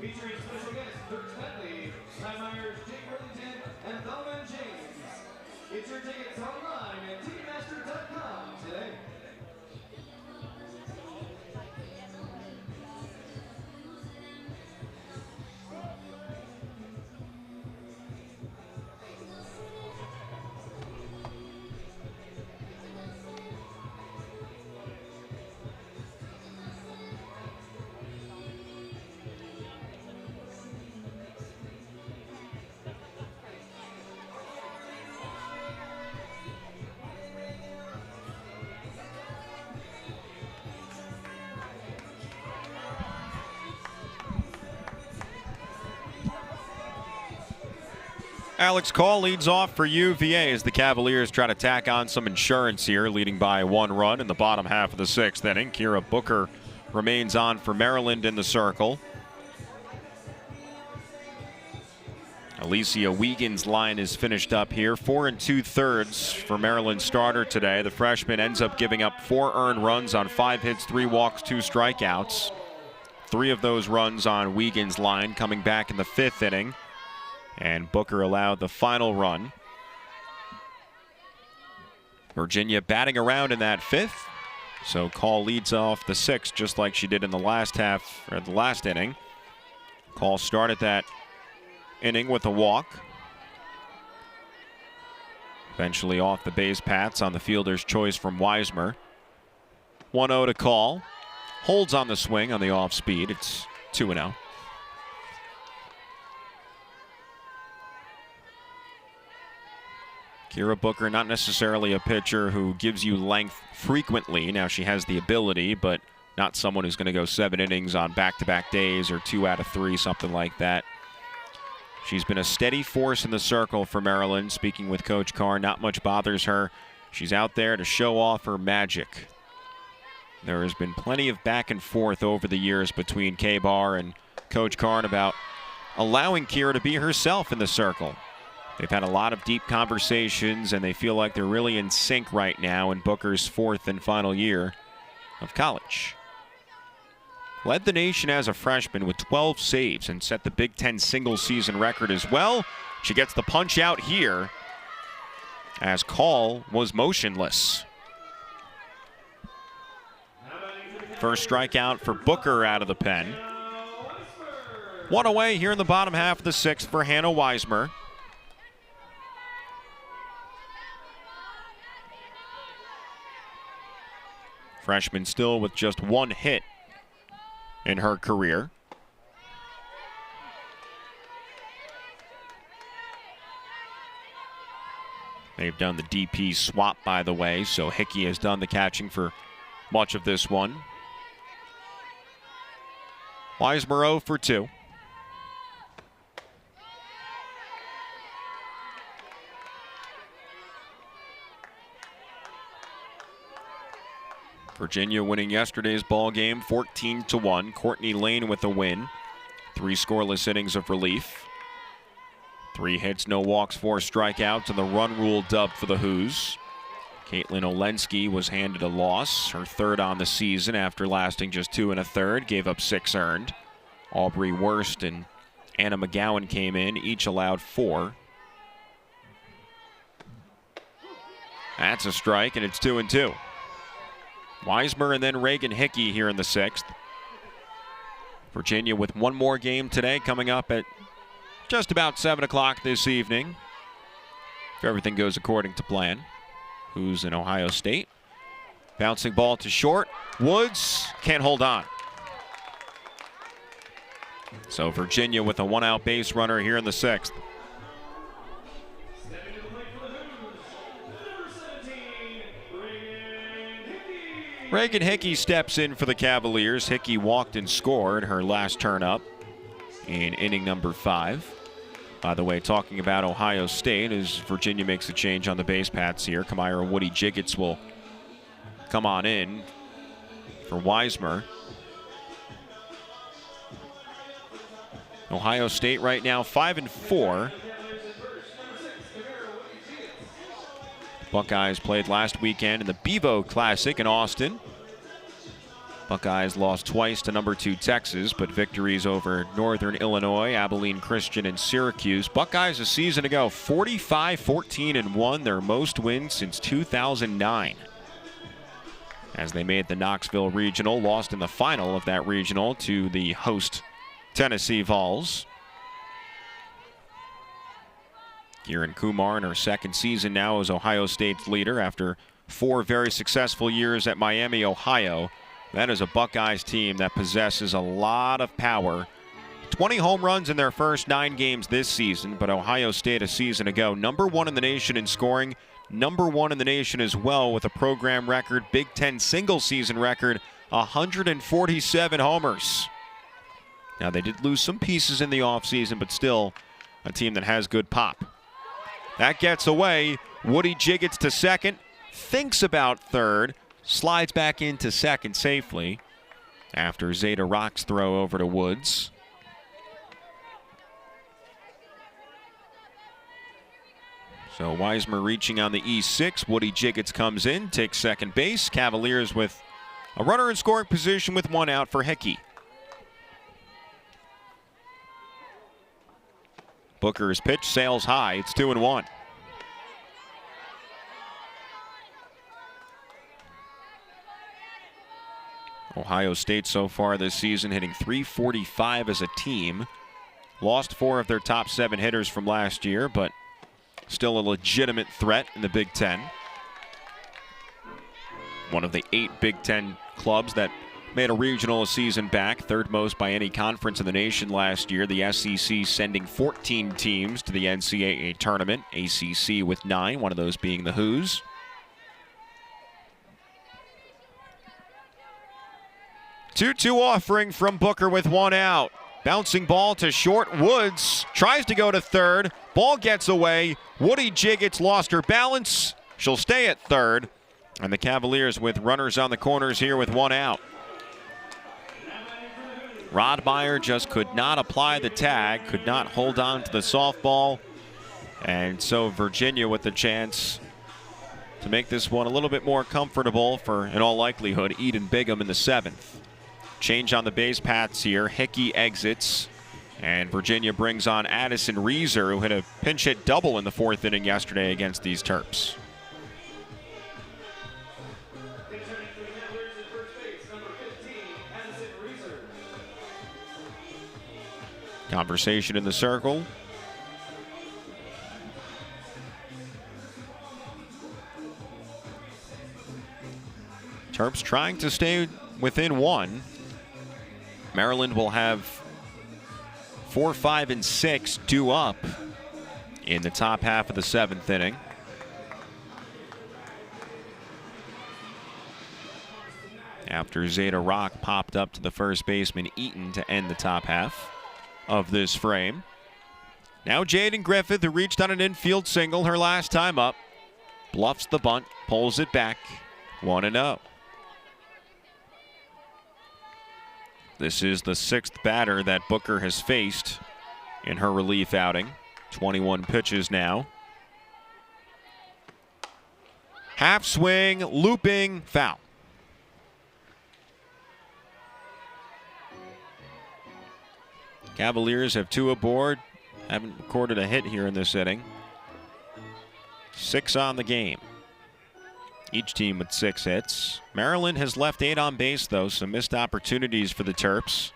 Featuring special guests Dirk Bentley, Ty Myers, Jake Worthington, and Thelma James. Get your tickets online at Ticketmaster.com today. Alex Call leads off for UVA as the Cavaliers try to tack on some insurance here, leading by 1 run in the bottom half of the 6th inning. Kira Booker remains on for Maryland in the circle. Alicia Wiegand's line is finished up here. 4 2/3 for Maryland's starter today. The freshman ends up giving up 4 earned runs on 5 hits, 3 walks, 2 strikeouts. 3 of those runs on Wiegand's line coming back in the 5th inning. And Booker allowed the final run. Virginia batting around in that 5th. So Call leads off the 6th just like she did in the last half, or the last inning. Call started that inning with a walk. Eventually off the base paths on the fielder's choice from Weismer. 1-0 to Call. Holds on the swing on the off speed. It's 2-0. Kira Booker, not necessarily a pitcher who gives you length frequently. Now she has the ability, but not someone who's going to go 7 innings on back-to-back days or 2 out of 3, something like that. She's been a steady force in the circle for Maryland. Speaking with Coach Carr, not much bothers her. She's out there to show off her magic. There has been plenty of back and forth over the years between K-Bar and Coach Carr about allowing Kira to be herself in the circle. They've had a lot of deep conversations, and they feel like they're really in sync right now in Booker's 4th and final year of college. Led the nation as a freshman with 12 saves and set the Big Ten single-season record as well. She gets the punch out here as Call was motionless. First strikeout for Booker out of the pen. One away here in the bottom half of the sixth for Hannah Weismer. Freshman still with just one hit in her career. They've done the DP swap, by the way, so Hickey has done the catching for much of this one. Weismer 0 for 2. Virginia winning yesterday's ball game 14-1. Courtney Lane with a win. 3 scoreless innings of relief. 3 hits, no walks, 4 strikeouts, and the run rule dub for the Hoos. Caitlin Olensky was handed a loss, her 3rd on the season after lasting just 2 1/3, gave up 6 earned. Aubrey Wurst and Anna McGowan came in, each allowed 4. That's a strike, and it's 2-2. Weismer and then Reagan Hickey here in the 6th. Virginia with one more game today coming up at just about 7 o'clock this evening, if everything goes according to plan. Who's in Ohio State? Bouncing ball to short. Woods can't hold on. So Virginia with a 1-out base runner here in the 6th. Reagan Hickey steps in for the Cavaliers. Hickey walked and scored her last turn up in inning number 5. By the way, talking about Ohio State, as Virginia makes a change on the base paths here, Kamira Woody Jiggets will come on in for Weismer. Ohio State right now 5-4. Buckeyes played last weekend in the Bevo Classic in Austin. Buckeyes lost twice to number 2 Texas, but victories over Northern Illinois, Abilene Christian, and Syracuse. Buckeyes a season ago, 45-14-1, their most wins since 2009. As they made the Knoxville Regional, lost in the final of that regional to the host Tennessee Vols. Kieran Kumar in her 2nd season now as Ohio State's leader after 4 very successful years at Miami, Ohio. That is a Buckeyes team that possesses a lot of power. 20 home runs in their first 9 games this season, but Ohio State a season ago, number 1 in the nation in scoring, number 1 in the nation as well with a program record, Big Ten single season record, 147 homers. Now they did lose some pieces in the offseason, but still a team that has good pop. That gets away. Woody Jiggets to second, thinks about third, slides back into second safely after Zeta Rock's throw over to Woods. So Weismer reaching on the E6. Woody Jiggets comes in, takes second base. Cavaliers with a runner in scoring position with 1 out for Hickey. Booker's pitch sails high. It's 2-1. Ohio State so far this season hitting .345 as a team. Lost 4 of their top 7 hitters from last year, but still a legitimate threat in the Big Ten. One of the 8 Big Ten clubs that made a regional a season back, 3rd most by any conference in the nation last year. The SEC sending 14 teams to the NCAA tournament. ACC with 9, one of those being the Hoos. Two-two offering from Booker with 1 out. Bouncing ball to short. Woods tries to go to third. Ball gets away. Woody Jiggets lost her balance. She'll stay at third. And the Cavaliers with runners on the corners here with 1 out. Rodmeyer just could not apply the tag, could not hold on to the softball. And so Virginia with the chance to make this one a little bit more comfortable for, in all likelihood, Eden Bigham in the 7th. Change on the base paths here. Hickey exits, and Virginia brings on Addison Reeser, who hit a pinch hit double in the 4th inning yesterday against these Terps. Conversation in the circle. Terps trying to stay within one. Maryland will have 4, 5, and 6 due up in the top half of the 7th inning. After Zeta Rock popped up to the first baseman Eaton to end the top half of this frame. Now Jaden Griffith, who reached on an infield single her last time up, bluffs the bunt, pulls it back, 1-0. This is the 6th batter that Booker has faced in her relief outing. 21 pitches now. Half swing, looping, foul. Cavaliers have 2 aboard. Haven't recorded a hit here in this inning. 6 on the game. Each team with 6 hits. Maryland has left 8 on base, though, some missed opportunities for the Terps.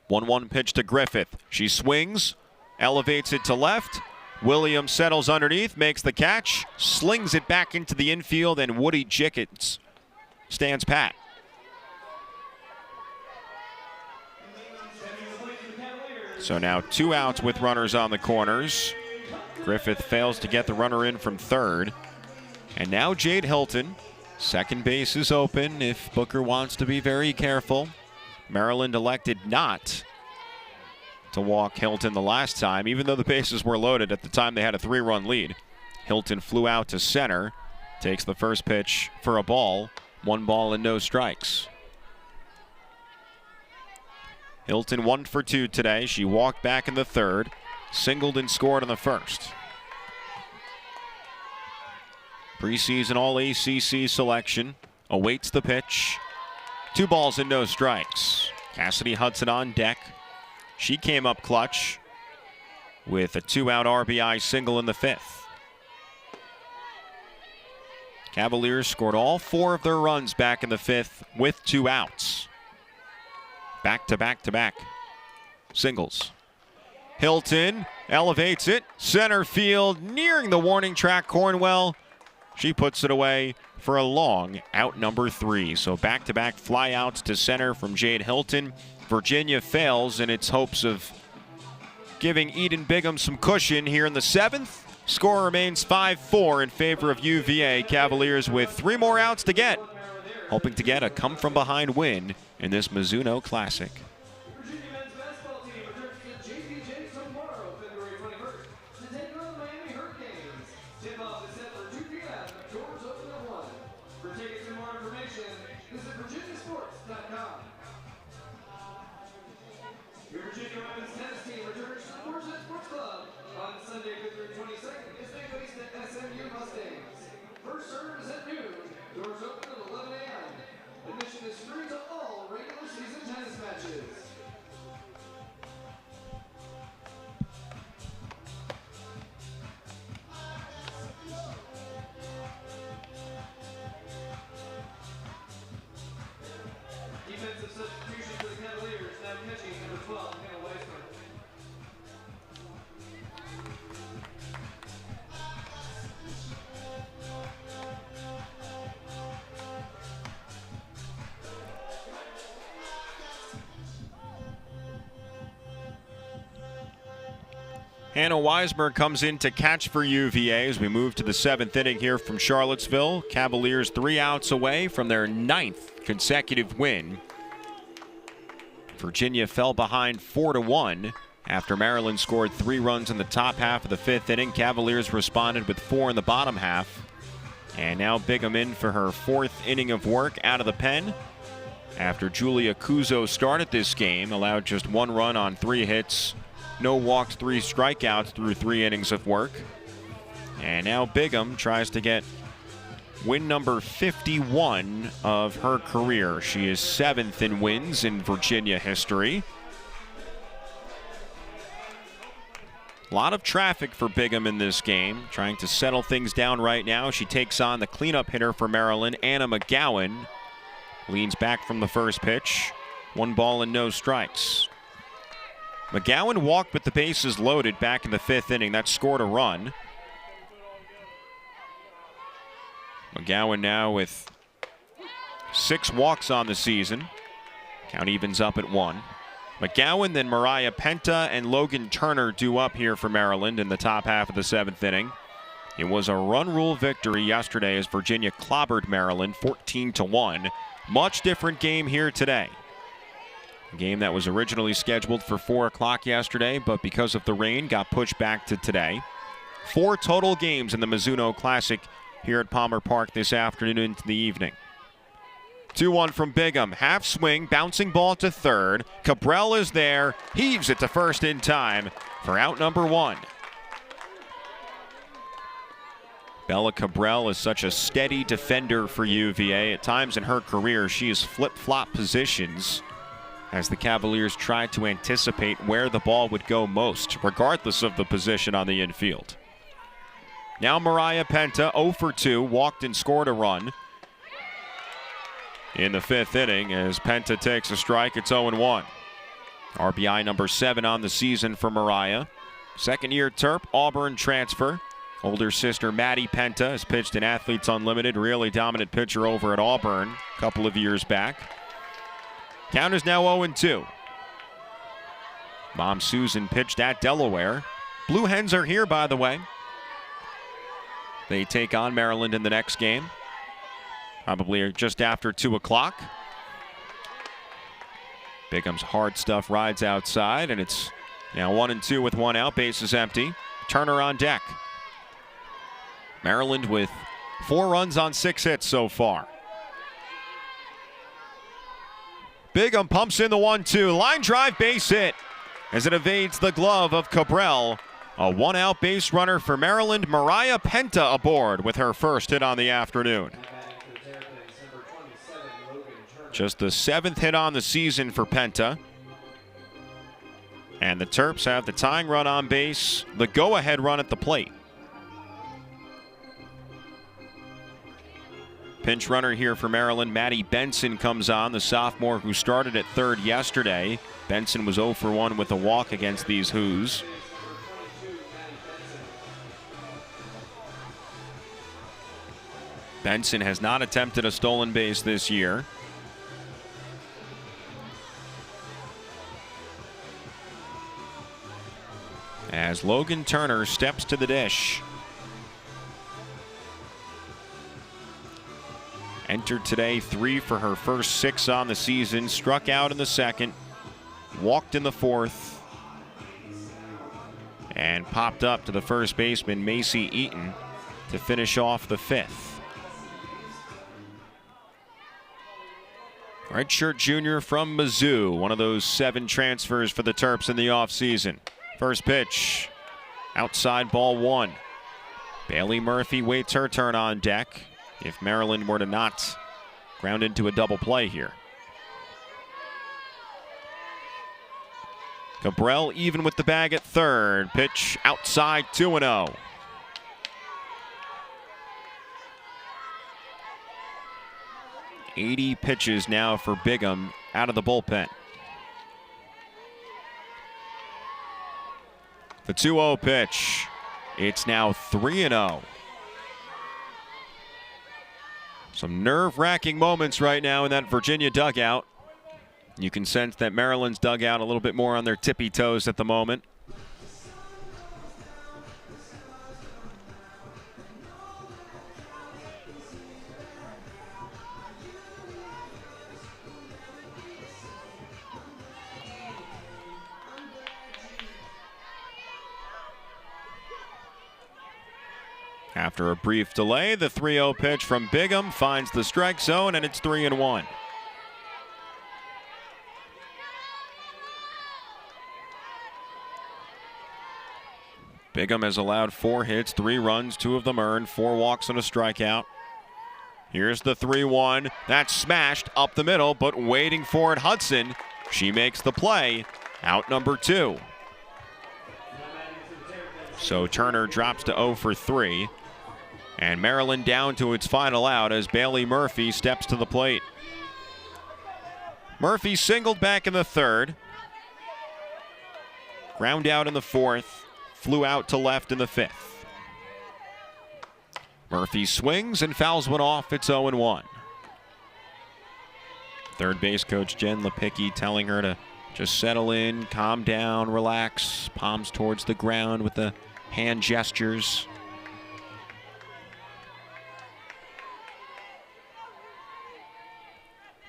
One pitch to Griffith. She swings, elevates it to left. Williams settles underneath, makes the catch, slings it back into the infield, and Woody Jickets stands pat. So now 2 outs with runners on the corners. Griffith fails to get the runner in from third. And now Jade Hilton. Second base is open if Booker wants to be very careful. Maryland elected not to walk Hilton the last time, even though the bases were loaded at the time they had a 3-run lead. Hilton flew out to center, takes the first pitch for a ball, 1 ball and no strikes. Hilton 1 for 2 today. She walked back in the third, singled and scored in the first. Preseason All-ACC selection awaits the pitch. 2 balls and no strikes. Cassidy Hudson on deck. She came up clutch with a 2-out RBI single in the 5th. Cavaliers scored all 4 of their runs back in the 5th with 2 outs. Back to back to back singles. Hilton elevates it. Center field nearing the warning track. Cornwell. She puts it away for a long out number 3. So back to back flyouts to center from Jade Hilton. Virginia fails in its hopes of giving Eden Bigham some cushion here in the 7th. Score remains 5-4 in favor of UVA. Cavaliers with 3 more outs to get, hoping to get a come-from-behind win in this Mizuno Classic. Virginia men's basketball team returns to JPJ tomorrow, February 21st, to take on the Miami Hurricanes. Tip-off is set for 2 p.m. Doors open at 1. For tickets and more information, visit virginiasports.com. Your Virginia women's tennis team returns to the Portsmouth Sports Club on Sunday, February 22nd as they face the SMU Mustangs. First serve is at noon. Doors open at 11 a.m. Admission is free to all regular season tennis matches. Defensive substitution for the Cavaliers, now catching number 12, Hannah Weisman. Hannah Weismer comes in to catch for UVA as we move to the 7th inning here from Charlottesville. Cavaliers 3 outs away from their 9th consecutive win. Virginia fell behind 4-1 after Maryland scored 3 runs in the top half of the 5th inning. Cavaliers responded with 4 in the bottom half. And now Bigham in for her 4th inning of work out of the pen. After Julia Kuzo started this game, allowed just 1 run on 3 hits. No walks, 3 strikeouts through 3 innings of work. And now Bigham tries to get win number 51 of her career. She is 7th in wins in Virginia history. A lot of traffic for Bigham in this game, trying to settle things down right now. She takes on the cleanup hitter for Maryland, Anna McGowan. Leans back from the first pitch. 1 ball and no strikes. McGowan walked with the bases loaded back in the 5th inning. That scored a run. McGowan now with 6 walks on the season. Count evens up at 1. McGowan, then Mariah Penta and Logan Turner due up here for Maryland in the top half of the 7th inning. It was a run rule victory yesterday as Virginia clobbered Maryland 14-1. Much different game here today. A game that was originally scheduled for 4 o'clock yesterday, but because of the rain got pushed back to today. 4 total games in the Mizuno Classic here at Palmer Park this afternoon into the evening. 2-1 from Bigham. Half swing, bouncing ball to third. Cabral is there, heaves it to first in time for out number 1. Bella Cabral is such a steady defender for UVA. At times in her career, she has flip-flop positions as the Cavaliers tried to anticipate where the ball would go most, regardless of the position on the infield. Now Mariah Penta, 0 for 2, walked and scored a run in the 5th inning as Penta takes a strike. It's 0-1. RBI number 7 on the season for Mariah. Second-year Terp, Auburn transfer. Older sister Maddie Penta has pitched in Athletes Unlimited, really dominant pitcher over at Auburn a couple of years back. Count is now 0-2. Mom Susan pitched at Delaware. Blue Hens are here, by the way. They take on Maryland in the next game. Probably just after 2 o'clock. Bigham's hard stuff rides outside, and it's now 1-2 with 1 out. Bases empty. Turner on deck. Maryland with 4 runs on 6 hits so far. Bigham pumps in the 1-2. Line drive, base hit as it evades the glove of Cabral. A 1-out base runner for Maryland. Mariah Penta aboard with her first hit on the afternoon. Just the 7th hit on the season for Penta. And the Terps have the tying run on base, the go-ahead run at the plate. Pinch runner here for Maryland. Maddie Benson comes on, the sophomore who started at third yesterday. Benson was 0 for 1 with a walk against these Hoos. Benson has not attempted a stolen base this year. As Logan Turner steps to the dish. Entered today 3 for her first 6 on the season. Struck out in the 2nd. Walked in the 4th. And popped up to the first baseman, Macy Eaton, to finish off the 5th. Redshirt junior from Mizzou, one of those 7 transfers for the Terps in the offseason. First pitch, outside ball 1. Bailey Murphy waits her turn on deck if Maryland were to not ground into a double play here. Cabral even with the bag at third. Pitch outside, 2-0. .80 pitches now for Bigham out of the bullpen. The 2-0 pitch. It's now 3-0. Some nerve-wracking moments right now in that Virginia dugout. You can sense that Maryland's dugout a little bit more on their tippy toes at the moment. After a brief delay, the 3-0 pitch from Bigham finds the strike zone, and it's 3-1. Bigham has allowed 4 hits, 3 runs, 2 of them earned, 4 walks and a strikeout. Here's the 3-1. That's smashed up the middle, but waiting for it, Hudson. She makes the play. Out number 2. So Turner drops to 0 for 3. And Maryland down to its final out as Bailey Murphy steps to the plate. Murphy singled back in the third. Ground out in the fourth. Flew out to left in the fifth. Murphy swings and fouls one off. It's 0-1. Third base coach Jen Lepicki telling her to just settle in, calm down, relax. Palms towards the ground with the hand gestures.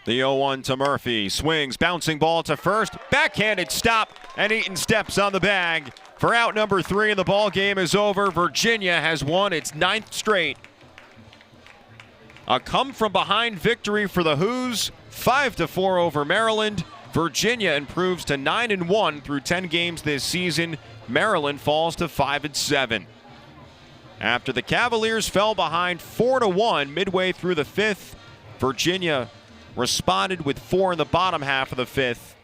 The 0-1 to Murphy. Swings, bouncing ball to first. Backhanded stop, and Eaton steps on the bag for out number 3, and the ball game is over. Virginia has won its 9th straight. A come-from-behind victory for the Hoos, 5-4 over Maryland. Virginia improves to 9-1 through 10 games this season. Maryland falls to 5-7. After the Cavaliers fell behind 4-1 midway through the 5th, Virginia responded with 4 in the bottom half of the 5th.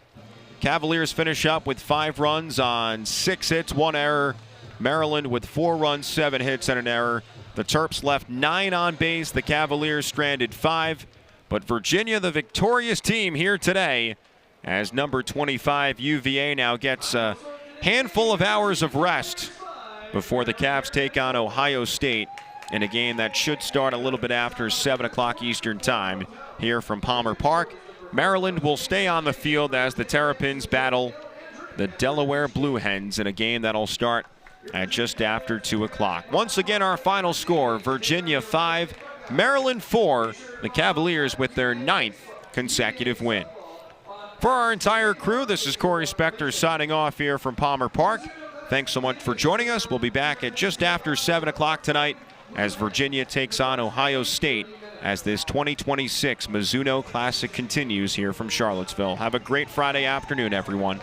Cavaliers finish up with 5 runs on 6 hits, 1 error. Maryland with 4 runs, 7 hits, and an error. The Terps left 9 on base. The Cavaliers stranded 5. But Virginia, the victorious team here today, as number 25 UVA now gets a handful of hours of rest before the Cavs take on Ohio State in a game that should start a little bit after 7 o'clock Eastern time here from Palmer Park. Maryland will stay on the field as the Terrapins battle the Delaware Blue Hens in a game that'll start at just after 2 o'clock. Once again, our final score, Virginia 5, Maryland 4, the Cavaliers with their 9th consecutive win. For our entire crew, this is Corey Spector signing off here from Palmer Park. Thanks so much for joining us. We'll be back at just after 7 o'clock tonight as Virginia takes on Ohio State as this 2026 Mizuno Classic continues here from Charlottesville. Have a great Friday afternoon, everyone.